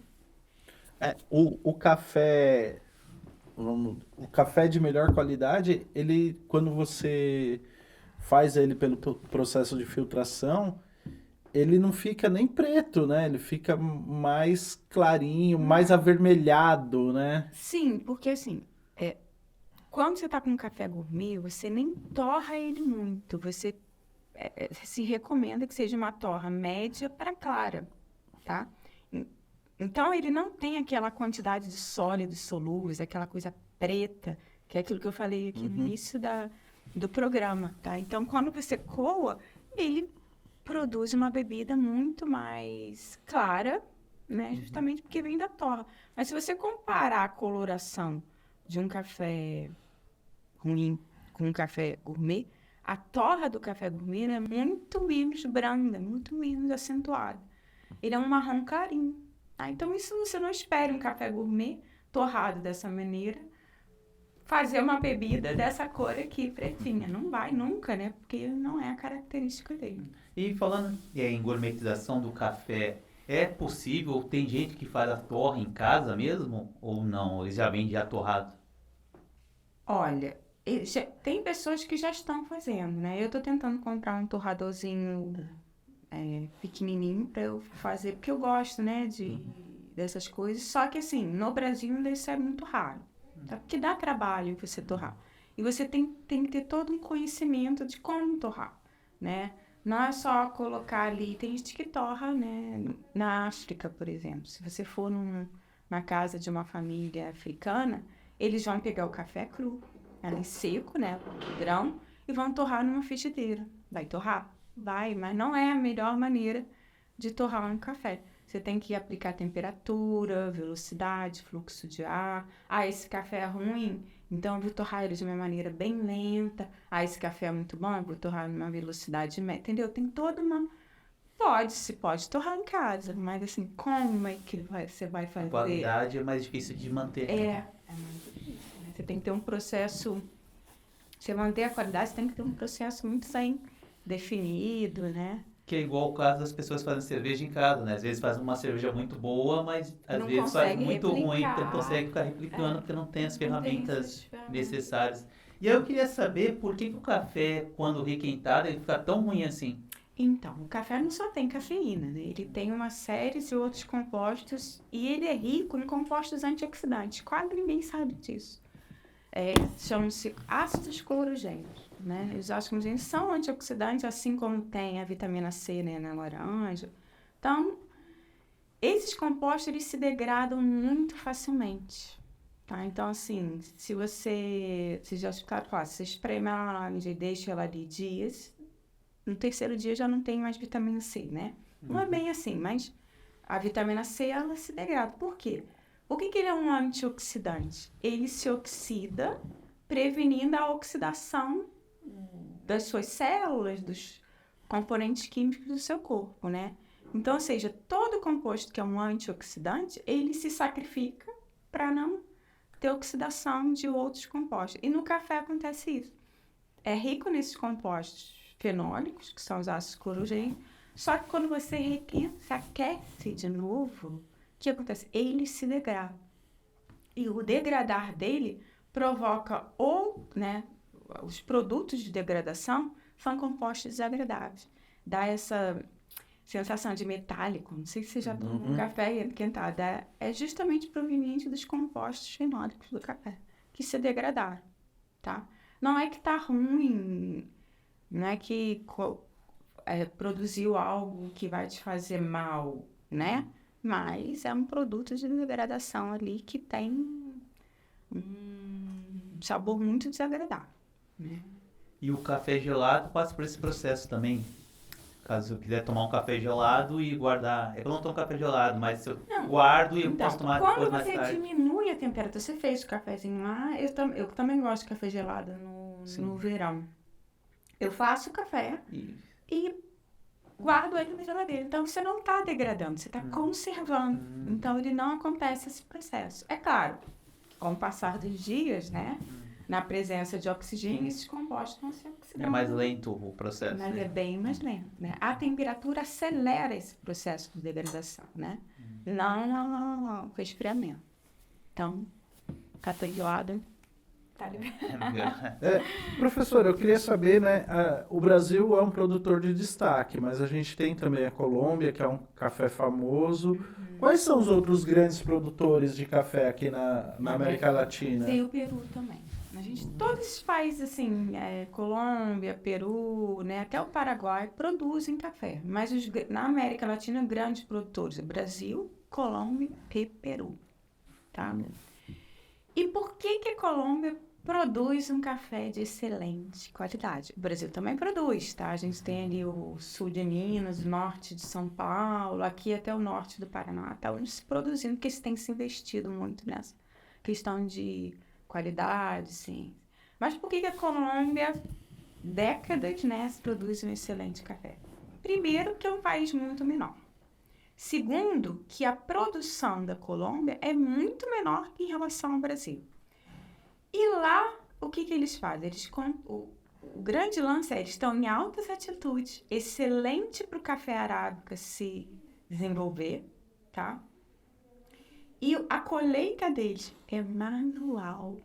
O café, o café de melhor qualidade, ele, quando você faz ele pelo processo de filtração, ele não fica nem preto, né? Ele fica mais clarinho, mais avermelhado, né? Sim, porque assim, quando você está com um café gourmet, você nem torra ele muito. Você se recomenda que seja uma torra média para clara, tá? Então, ele não tem aquela quantidade de sólidos solúveis, aquela coisa preta, que é aquilo que eu falei aqui no início do programa, tá? Então, quando você coa, ele produz uma bebida muito mais clara, né? Justamente porque vem da torra. Mas se você comparar a coloração de um café ruim com um café gourmet, a torra do café gourmet é muito menos branda, muito menos acentuada. Ele é um marrom clarinho. Tá? Então, isso você não espera um café gourmet torrado dessa maneira fazer uma bebida dessa cor aqui, pretinha. Não vai nunca, né? Porque não é a característica dele. E falando em gourmetização do café, é possível? Tem gente que faz a torra em casa mesmo? Ou não? Eles já vendem já torrado? Olha, tem pessoas que já estão fazendo, né? Eu tô tentando comprar um torradorzinho pequenininho para eu fazer, porque eu gosto, né, dessas coisas. Só que, assim, no Brasil isso é muito raro, tá? Porque dá trabalho você torrar. E você tem que ter todo um conhecimento de como torrar, né? Não é só colocar ali, tem gente que torra, né? Na África, por exemplo. Se você for na casa de uma família africana, eles vão pegar o café cru, ali seco, né? O grão, e vão torrar numa frigideira. Vai torrar? Vai, mas não é a melhor maneira de torrar um café. Você tem que aplicar temperatura, velocidade, fluxo de ar. Esse café é ruim, então eu vou torrar ele de uma maneira bem lenta. Esse café é muito bom, eu vou torrar numa velocidade média. Entendeu? Tem toda uma... Se pode torrar em casa, mas assim, como é que você vai fazer? A qualidade é mais difícil de manter. É mais difícil, né? Você tem que ter um processo... Você manter a qualidade, você tem que ter um processo muito bem definido, né? Que é igual o caso das pessoas fazendo cerveja em casa, né? Às vezes faz uma cerveja muito boa, mas às vezes faz muito ruim, então não consegue ficar replicando porque não tem as ferramentas necessárias. E aí eu queria saber por que o café, quando requentado, ele fica tão ruim assim? Então, o café não só tem cafeína, né? Ele tem uma série de outros compostos e ele é rico em compostos antioxidantes. Quase ninguém sabe disso. Chamam-se ácidos clorogênicos, né? Os ácidos clorogênicos são antioxidantes, assim como tem a vitamina C, né, na laranja. Então, esses compostos, eles se degradam muito facilmente, tá? Então, assim, se você já escutaram falar, se você espreme a laranja e deixa ela ali dias, no terceiro dia já não tem mais vitamina C, né? Não é bem assim, mas a vitamina C, ela se degrada. Por quê? Por que ele é um antioxidante? Ele se oxida, prevenindo a oxidação das suas células, dos componentes químicos do seu corpo, né? Então, ou seja, todo composto que é um antioxidante, ele se sacrifica para não ter oxidação de outros compostos. E no café acontece isso. É rico nesses compostos fenólicos, que são os ácidos clorogênicos, só que quando você requenta, se aquece de novo, o que acontece? Ele se degrada. E o degradar dele provoca os produtos de degradação são compostos desagradáveis. Dá essa sensação de metálico. Não sei se você já tomou um café requentado. É justamente proveniente dos compostos fenólicos do café, que se degradaram, tá? Não é que tá ruim, não é que produziu algo que vai te fazer mal, né? Mas é um produto de degradação ali que tem um sabor muito desagradável, né? E o café gelado passa por esse processo também. Caso eu quiser tomar um café gelado e guardar... Eu não tomo café gelado, mas eu guardo e eu posso tomar depois mais tarde. Quando você diminui a temperatura, você fez o cafezinho lá, eu também gosto de café gelado no verão. Eu faço o café e guardo ele na geladeira. Então, você não está degradando, você está conservando. Então, ele não acontece esse processo. É claro, com o passar dos dias, né? Na presença de oxigênio, esses compostos vão se oxidando. É mais lento o processo. Mas é bem mais lento, né? A temperatura acelera esse processo de degradação, né? Não, resfriamento. Então, café gelado, tá ligado? Professor, eu queria saber, né? O Brasil é um produtor de destaque, mas a gente tem também a Colômbia, que é um café famoso. Quais são os outros grandes produtores de café aqui na América Latina? Tem o Peru também. Todos esses países, assim, Colômbia, Peru, né, até o Paraguai, produzem café. Mas na América Latina, grandes produtores: Brasil, Colômbia e Peru. Tá? E por que a Colômbia produz um café de excelente qualidade? O Brasil também produz, tá? A gente tem ali o sul de Minas, o norte de São Paulo, aqui até o norte do Paraná, tá onde se produzindo, porque se tem se investido muito nessa questão de qualidade, sim. Mas por que a Colômbia, décadas, né, se produz um excelente café? Primeiro, que é um país muito menor. Segundo, que a produção da Colômbia é muito menor em relação ao Brasil. E lá, o que eles fazem? O grande lance é, eles estão em altas altitudes, excelente para o café arábica se desenvolver, tá? E a colheita deles é manual,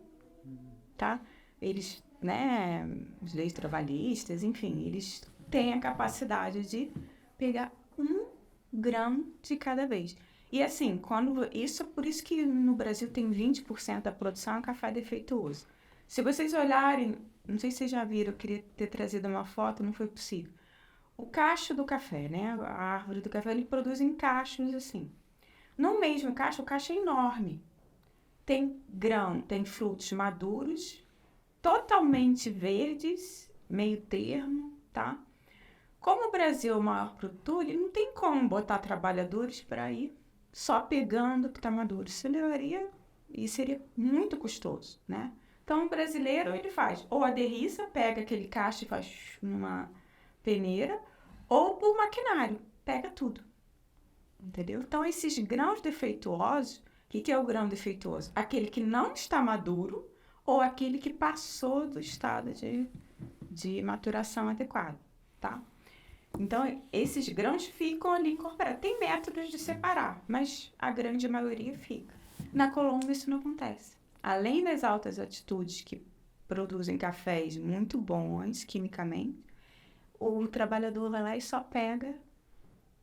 tá? Eles, né, os leis trabalhistas, enfim, eles têm a capacidade de pegar 1 grão de cada vez. E assim, isso é por isso que no Brasil tem 20% da produção é café defeituoso. Se vocês olharem, não sei se vocês já viram, eu queria ter trazido uma foto, não foi possível. O cacho do café, né, a árvore do café, ele produz em cachos assim. No mesmo cacho, o cacho é enorme. Tem grão, tem frutos maduros, totalmente verdes, meio termo, tá? Como o Brasil é o maior produtor, ele não tem como botar trabalhadores para ir só pegando o que está maduro. Isso levaria e seria muito custoso, né? Então, o brasileiro, ele faz ou a derriça, pega aquele cacho e faz numa peneira, ou por maquinário, pega tudo. Entendeu? Então, esses grãos defeituosos, o que é o grão defeituoso? Aquele que não está maduro ou aquele que passou do estado de maturação adequado, tá? Então, esses grãos ficam ali incorporados. Tem métodos de separar, mas a grande maioria fica. Na Colômbia, isso não acontece. Além das altas altitudes que produzem cafés muito bons quimicamente, o trabalhador vai lá e só pega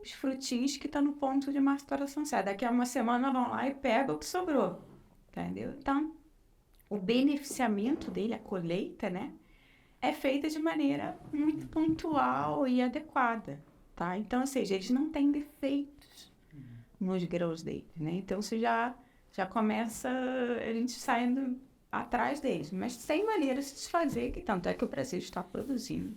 os frutinhos que estão no ponto de maturação certa. Daqui a uma semana vão lá e pegam o que sobrou, entendeu? Então, o beneficiamento dele, a colheita, né, é feita de maneira muito pontual e adequada, tá? Então, ou seja, eles não têm defeitos nos grãos deles, né? Então, você já começa a gente saindo atrás deles, mas tem maneira de se desfazer, que tanto é que o Brasil está produzindo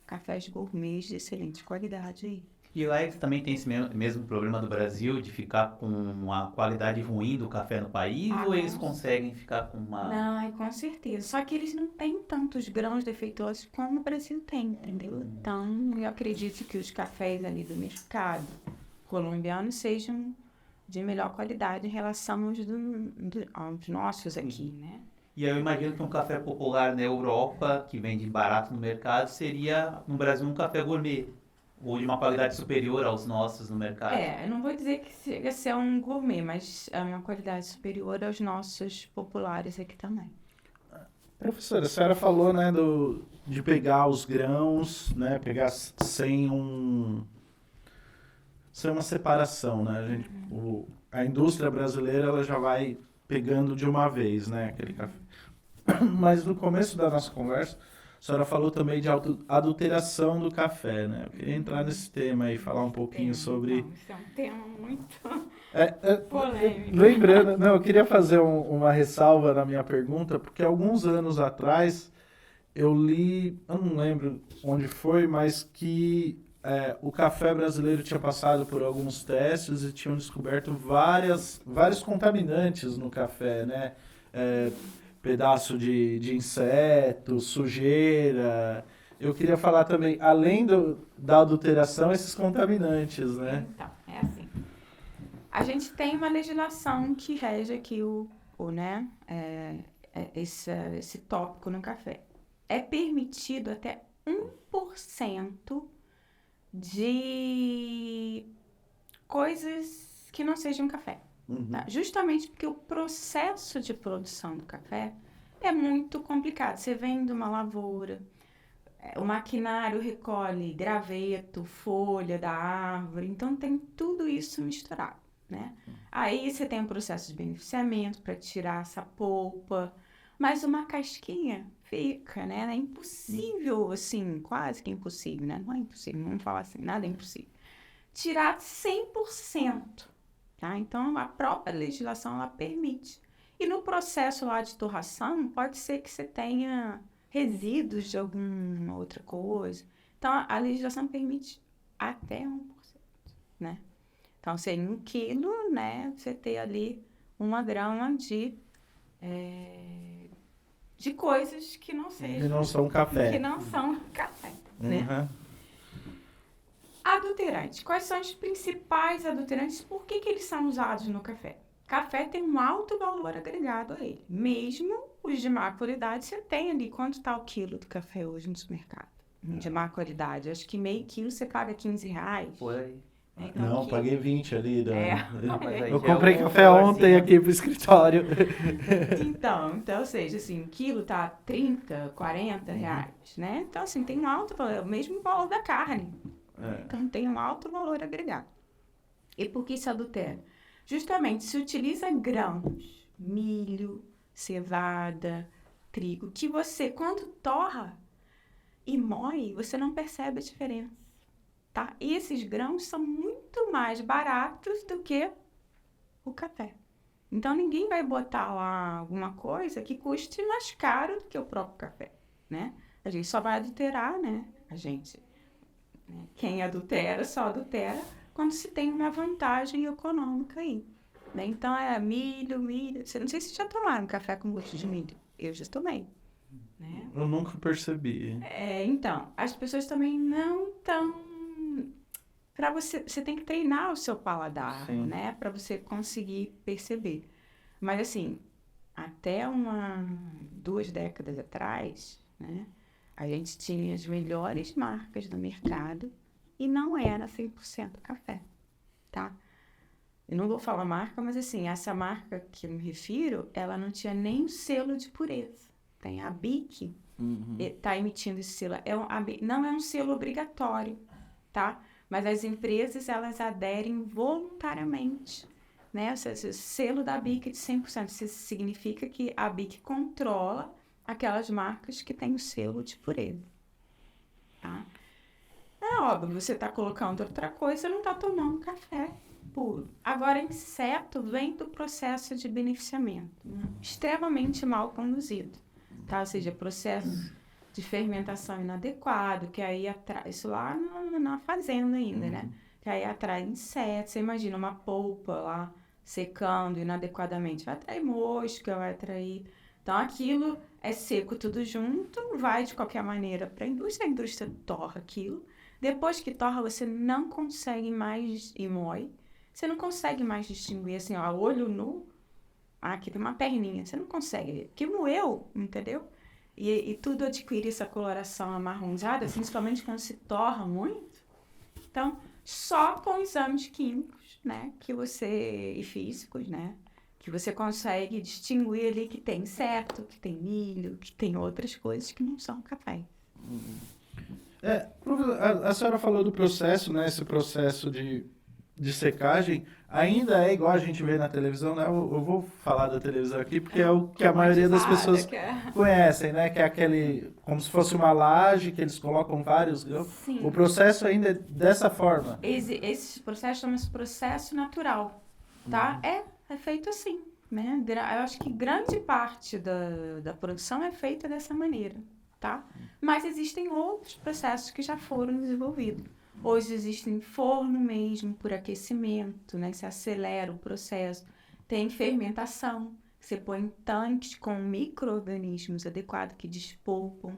cafés gourmets de excelente qualidade aí. E lá eles também tem esse mesmo problema do Brasil de ficar com uma qualidade ruim do café no país, ou eles conseguem ficar com uma... Não, com certeza. Só que eles não têm tantos grãos defeituosos como o Brasil tem, entendeu? Então, eu acredito que os cafés ali do mercado colombiano sejam de melhor qualidade em relação aos nossos aqui, né? E eu imagino que um café popular na Europa, que vende barato no mercado, seria, no Brasil, um café gourmet, ou de uma qualidade superior aos nossos no mercado. Eu não vou dizer que chega a ser um gourmet, mas é uma qualidade superior aos nossos populares aqui também. Professora, a senhora falou, né, de pegar os grãos, né, pegar sem uma separação, né? A indústria brasileira, ela já vai pegando de uma vez, né, aquele café. Mas no começo da nossa conversa, a senhora falou também de adulteração do café, né? Eu queria entrar nesse tema e falar um pouquinho sobre... Não, isso é um tema muito polêmico. Lembrando, eu queria fazer uma ressalva na minha pergunta, porque alguns anos atrás eu li, eu não lembro onde foi, mas que o café brasileiro tinha passado por alguns testes e tinham descoberto vários contaminantes no café, né? Pedaço de inseto, sujeira, eu queria falar também, além da adulteração, esses contaminantes, né? Então, é assim. A gente tem uma legislação que rege aqui esse tópico no café. É permitido até 1% de coisas que não sejam café. Tá? Justamente porque o processo de produção do café é muito complicado. Você vem de uma lavoura, o maquinário recolhe graveto, folha da árvore, então tem tudo isso misturado, né? Aí você tem um processo de beneficiamento para tirar essa polpa, mas uma casquinha fica, né? É impossível, assim, quase que impossível, né? Não é impossível, vamos falar assim, nada é impossível. Tirar 100%, tá? Então, a própria legislação, ela permite. E no processo lá de torração, pode ser que você tenha resíduos de alguma outra coisa. Então, a legislação permite até 1%, né? Então, em 1 quilo, né, você ter ali 1 grama de coisas que não sejam... Que não são café. Que não são café, né? Adulterantes. Quais são os principais adulterantes? Por que eles são usados no café? Café tem um alto valor agregado a ele. Mesmo os de má qualidade, você tem ali, quanto está o quilo de café hoje no supermercado? De má qualidade. Acho que meio quilo você paga R$15. Por aí. Então, Não, paguei 20 ali. Eu Mas comprei já é um café ontem valorzinho. aqui pro escritório. Então, ou seja, assim, o quilo tá 30, 40 reais, né? Então, assim, tem um alto valor, o mesmo valor da carne. Então, tem um alto valor agregado. E por que se adultera? Justamente, se utiliza grãos, milho, cevada, trigo, que você, quando torra e moe, você não percebe a diferença, tá? E esses grãos são muito mais baratos do que o café. Então, ninguém vai botar lá alguma coisa que custe mais caro do que o próprio café, né? A gente só vai adulterar, né? Quem adultera, só adultera quando se tem uma vantagem econômica aí, né? Então, milho. Não sei se já tomaram café com gosto de milho. Eu já tomei, né? Eu nunca percebi. Então, as pessoas também não estão... Para você tem que treinar o seu paladar, Sim. né? Para você conseguir perceber. Mas, assim, até 2 décadas atrás, né? A gente tinha as melhores marcas do mercado e não era 100% café, tá? Eu não vou falar marca, mas, assim, essa marca que eu me refiro, ela não tinha nem o selo de pureza. Tem a BIC, tá emitindo esse selo. Não é um selo obrigatório, tá? Mas as empresas, elas aderem voluntariamente, né? O selo da BIC de 100%. Isso significa que a BIC controla aquelas marcas que têm o selo de pureza, tá? É óbvio, você está colocando outra coisa, você não está tomando café puro. Agora, inseto vem do processo de beneficiamento, extremamente mal conduzido, tá? Ou seja, processo de fermentação inadequado, que aí atrai, isso lá na fazenda ainda, né? Que aí atrai insetos. Você imagina uma polpa lá secando inadequadamente, vai atrair mosca, vai atrair... Então, aquilo é seco tudo junto, vai de qualquer maneira para a indústria torra aquilo. Depois que torra, você não consegue mais, e moe, você não consegue mais distinguir, assim, ó, olho nu, aqui tem uma perninha, você não consegue, porque moeu, entendeu? E tudo adquire essa coloração amarronzada, principalmente quando se torra muito. Então, só com exames químicos, né, e físicos, né, que você consegue distinguir ali que tem inseto, que tem milho, que tem outras coisas que não são café. A senhora falou do processo, né, esse processo de secagem, ainda é igual a gente vê na televisão, né? Eu vou falar da televisão aqui porque é o que a maioria das pessoas conhecem, né? Que é aquele, como se fosse uma laje que eles colocam vários grãos. Sim. O processo ainda é dessa forma. Esse processo chama-se processo natural, tá? É feito assim, né? Eu acho que grande parte da produção é feita dessa maneira, tá? Mas existem outros processos que já foram desenvolvidos. Hoje existe forno mesmo, por aquecimento, né? Você acelera o processo. Tem fermentação, você põe em tanques com micro-organismos adequados que despolpam,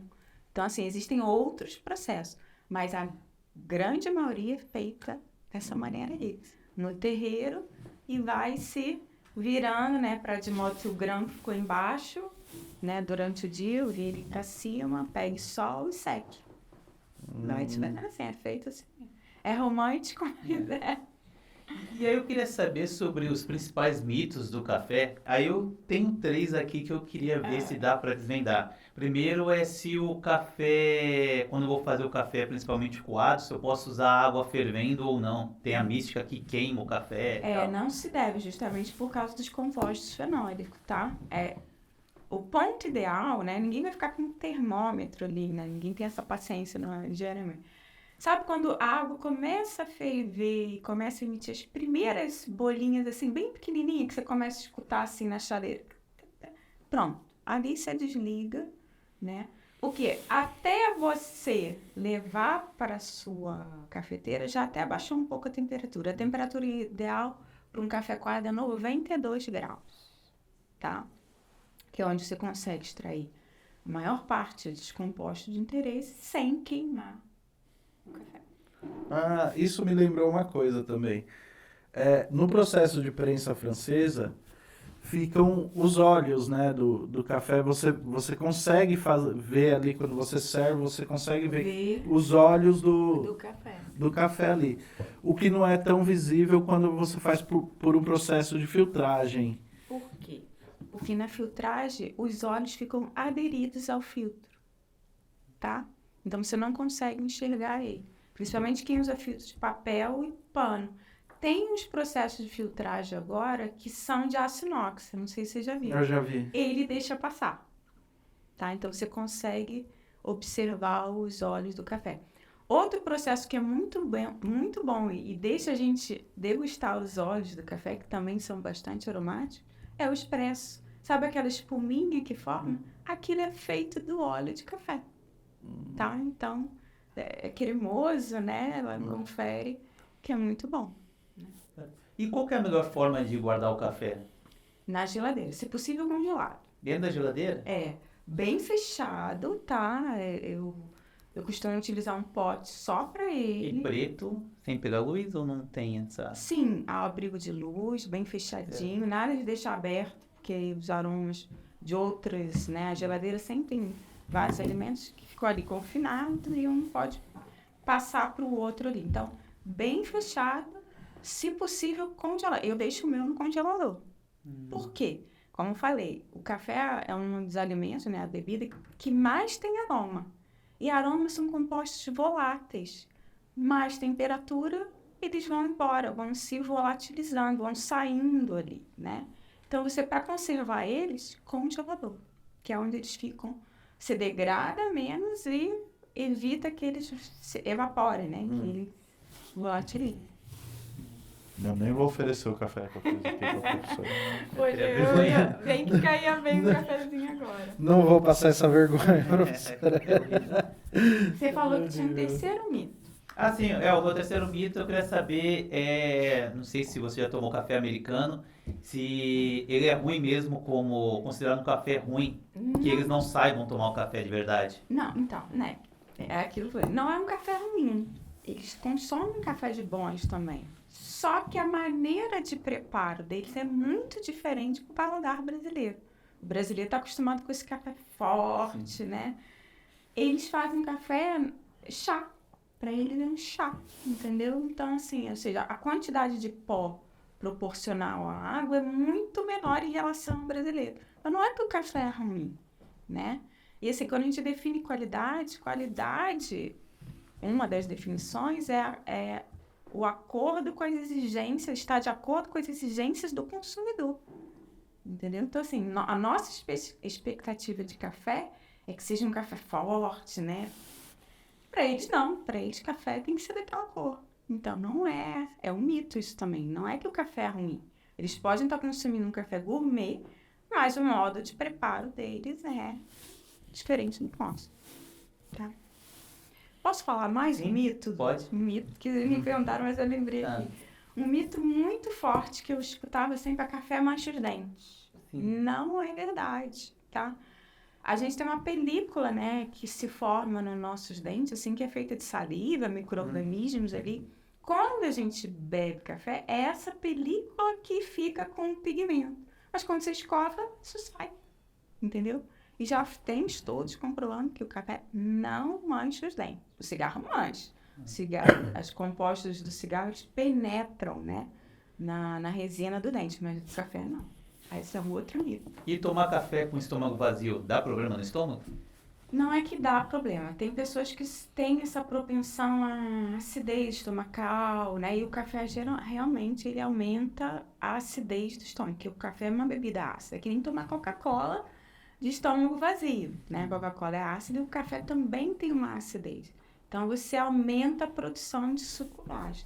Então, assim, existem outros processos, mas a grande maioria é feita dessa maneira aí, no terreiro, e vai se virando, né, de modo que o grão ficou embaixo, né, durante o dia, eu vire para cima, pegue sol e seque. Vai assim, é feito assim. É romântico, mas é. E aí eu queria saber sobre os principais mitos do café. Aí eu tenho 3 aqui que eu queria ver se dá para desvendar. Primeiro é se o café, quando eu vou fazer o café, principalmente coado, se eu posso usar água fervendo ou não. Tem a mística que queima o café e tal. Não se deve, justamente por causa dos compostos fenólicos, tá? O ponto ideal, né? Ninguém vai ficar com um termômetro ali, né? Ninguém tem essa paciência, geralmente. Sabe quando a água começa a ferver e começa a emitir as primeiras bolinhas, assim, bem pequenininhas, que você começa a escutar, assim, na chaleira? Pronto. Ali você desliga, né? O quê? Até você levar para a sua cafeteira, já até abaixou um pouco a temperatura. A temperatura ideal para um café coado é 92 graus, tá? Que é onde você consegue extrair a maior parte dos compostos de interesse sem queimar o café. Ah, isso me lembrou uma coisa também. No processo de prensa francesa, ficam os óleos, né, do café. Você consegue ver ali, quando você serve, você consegue ver os óleos do café ali. O que não é tão visível quando você faz por um processo de filtragem. Por quê? Porque na filtragem, os óleos ficam aderidos ao filtro, tá? Então, você não consegue enxergar ele. Principalmente quem usa filtro de papel e pano. Tem uns processos de filtragem agora que são de aço inox. Não sei se você já viu. Eu já vi. Ele deixa passar, tá? Então, você consegue observar os óleos do café. Outro processo que é muito bom e deixa a gente degustar os óleos do café, que também são bastante aromáticos, é o expresso. Sabe aquela espuminha que forma? Aquilo é feito do óleo de café, tá? Então, é cremoso, né? Ela confere, que é muito bom. E qual que é a melhor forma de guardar o café? Na geladeira, se possível congelado. Dentro da geladeira? Bem fechado, tá? Eu costumo utilizar um pote só para ele. E preto, sem pegar luz ou não tem essa? Sim, ao abrigo de luz, bem fechadinho, nada de deixar aberto, porque os aromas de outras, né? A geladeira sempre tem vários alimentos que ficam ali confinados e um pode passar para o outro ali. Então, bem fechado, se possível, congelado. Eu deixo o meu no congelador. Por quê? Como eu falei, o café é um dos alimentos, né? A bebida que mais tem aroma. E aromas são compostos voláteis. Mais temperatura, eles vão embora, vão se volatilizando, vão saindo ali, né? Então, você, para conservar eles, congelador, que é onde eles ficam, se degrada menos e evita que eles se evaporem, né? Que ele volatilize. Eu nem vou oferecer o café que eu fiz aqui para a professora. Bem que caía bem o cafezinho agora. Não vou passar essa vergonha, professora. Você falou que tinha um terceiro mito. Ah, sim, o meu terceiro mito eu queria saber, não sei se você já tomou café americano, se ele é ruim mesmo, como considerado um café ruim, que eles não saibam tomar o café de verdade. Não, então, né? É aquilo que eu falei. Não é um café ruim. Eles consomem café de bons também. Só que a maneira de preparo deles é muito diferente do paladar brasileiro. O brasileiro está acostumado com esse café forte, né? Eles fazem café chá. Para eles é um chá, entendeu? Então, assim, ou seja, a quantidade de pó proporcional à água é muito menor em relação ao brasileiro. Mas não é que o café é ruim, né? E assim, quando a gente define qualidade, uma das definições é o acordo com as exigências, está de acordo com as exigências do consumidor, entendeu? Então, assim, a nossa expectativa de café é que seja um café forte, né? Para eles, não. Para eles, café tem que ser daquela cor. Então, não é. É um mito isso também. Não é que o café é ruim. Eles podem estar consumindo um café gourmet, mas o modo de preparo deles é diferente do nosso. Tá? Posso falar mais um mito? Pode. Um mito que me perguntaram, mas eu lembrei aqui. Um mito muito forte que eu escutava sempre é café mancha os dentes. Não é verdade, tá? A gente tem uma película, né, que se forma nos nossos dentes, assim, que é feita de saliva, micro-organismos ali. Quando a gente bebe café, é essa película que fica com o pigmento. Mas quando você escova, isso sai, entendeu? E já tem estudos comprovando que o café não mancha os dentes. O cigarro mancha. O cigarro, as compostos do cigarro eles penetram, né, na resina do dente, mas o café não. Esse é um outro nível. E tomar café com estômago vazio dá problema no estômago? Não é que dá problema. Tem pessoas que têm essa propensão à acidez estomacal, né? E o café realmente ele aumenta a acidez do estômago, porque o café é uma bebida ácida. É que nem tomar Coca-Cola de estômago vazio, né? A Coca-Cola é ácida e o café também tem uma acidez. Então, você aumenta a produção de sucrose.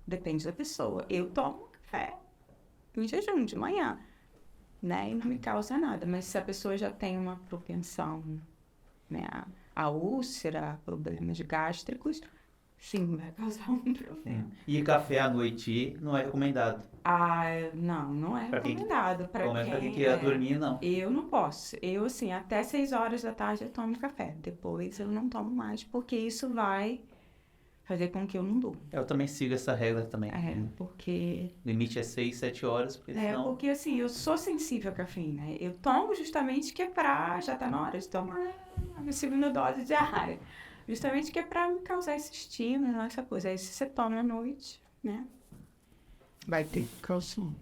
Depende da pessoa. Eu tomo café em jejum de manhã, né? E não me causa nada. Mas se a pessoa já tem uma propensão, né, a úlcera, problemas gástricos, sim, vai causar um problema. E café à noite não é recomendado? Não é Pra quem- recomendado. Pra quem quer dormir, não. Eu não posso. Eu, assim, até 6 horas da tarde eu tomo café. Depois eu não tomo mais, porque isso vai fazer com que eu não durma. Eu também sigo essa regra também. Porque... O limite é 6, 7 horas, porque senão... porque, assim, eu sou sensível à cafeína. Eu tomo justamente que é pra... Já tá na hora de tomar a minha segunda dose diária. Justamente que é pra me causar esse estímulo, essa coisa. Aí se você toma à noite, né? Vai ter que consumir.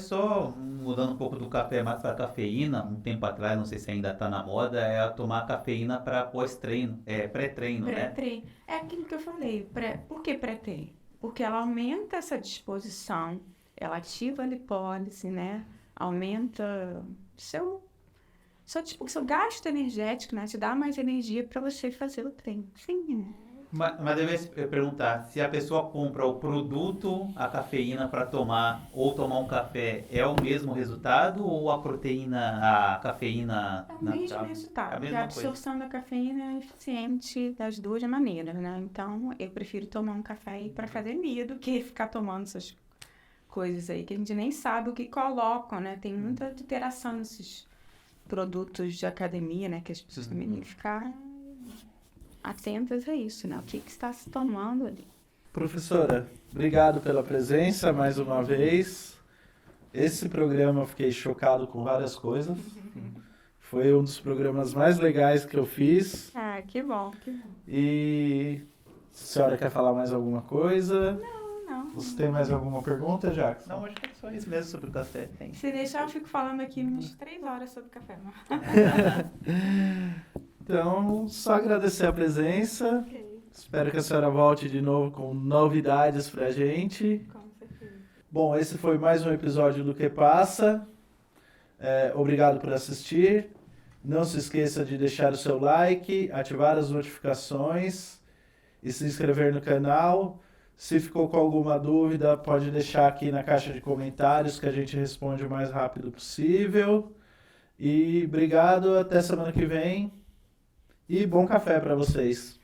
Só mudando um pouco do café mais para cafeína, um tempo atrás, não sei se ainda está na moda, é tomar cafeína para pós-treino, pré-treino, né? Pré-treino. É aquilo que eu falei. Por que pré-treino? Porque ela aumenta essa disposição, ela ativa a lipólise, né? Aumenta seu gasto energético, né? Te dá mais energia para você fazer o treino. Sim, né? Mas deve perguntar, se a pessoa compra o produto, a cafeína para tomar, ou tomar um café, é o mesmo resultado ou a cafeína... É o mesmo resultado, a porque mesma a absorção da cafeína é eficiente das duas maneiras, né? Então, eu prefiro tomar um café para academia do que ficar tomando essas coisas aí, que a gente nem sabe o que colocam, né? Tem muita alteração nesses produtos de academia, né? Que as pessoas também têm que ficar atentas a isso, né? O que está se tomando ali. Professora, obrigado pela presença mais uma vez. Esse programa eu fiquei chocado com várias coisas. Foi um dos programas mais legais que eu fiz. Que bom, que bom. E a senhora quer falar mais alguma coisa? Não. Você tem mais alguma pergunta, Jackson? Não, acho que é só isso mesmo sobre o café. Tem. Se deixar, eu fico falando aqui umas 3 horas sobre café. Então, só agradecer a presença. Espero que a senhora volte de novo com novidades pra gente. Com certeza. Bom, esse foi mais um episódio do Que Passa. Obrigado por assistir. Não se esqueça de deixar o seu like, ativar as notificações e se inscrever no canal. Se ficou com alguma dúvida, pode deixar aqui na caixa de comentários que a gente responde o mais rápido possível. E obrigado, até semana que vem. E bom café para vocês.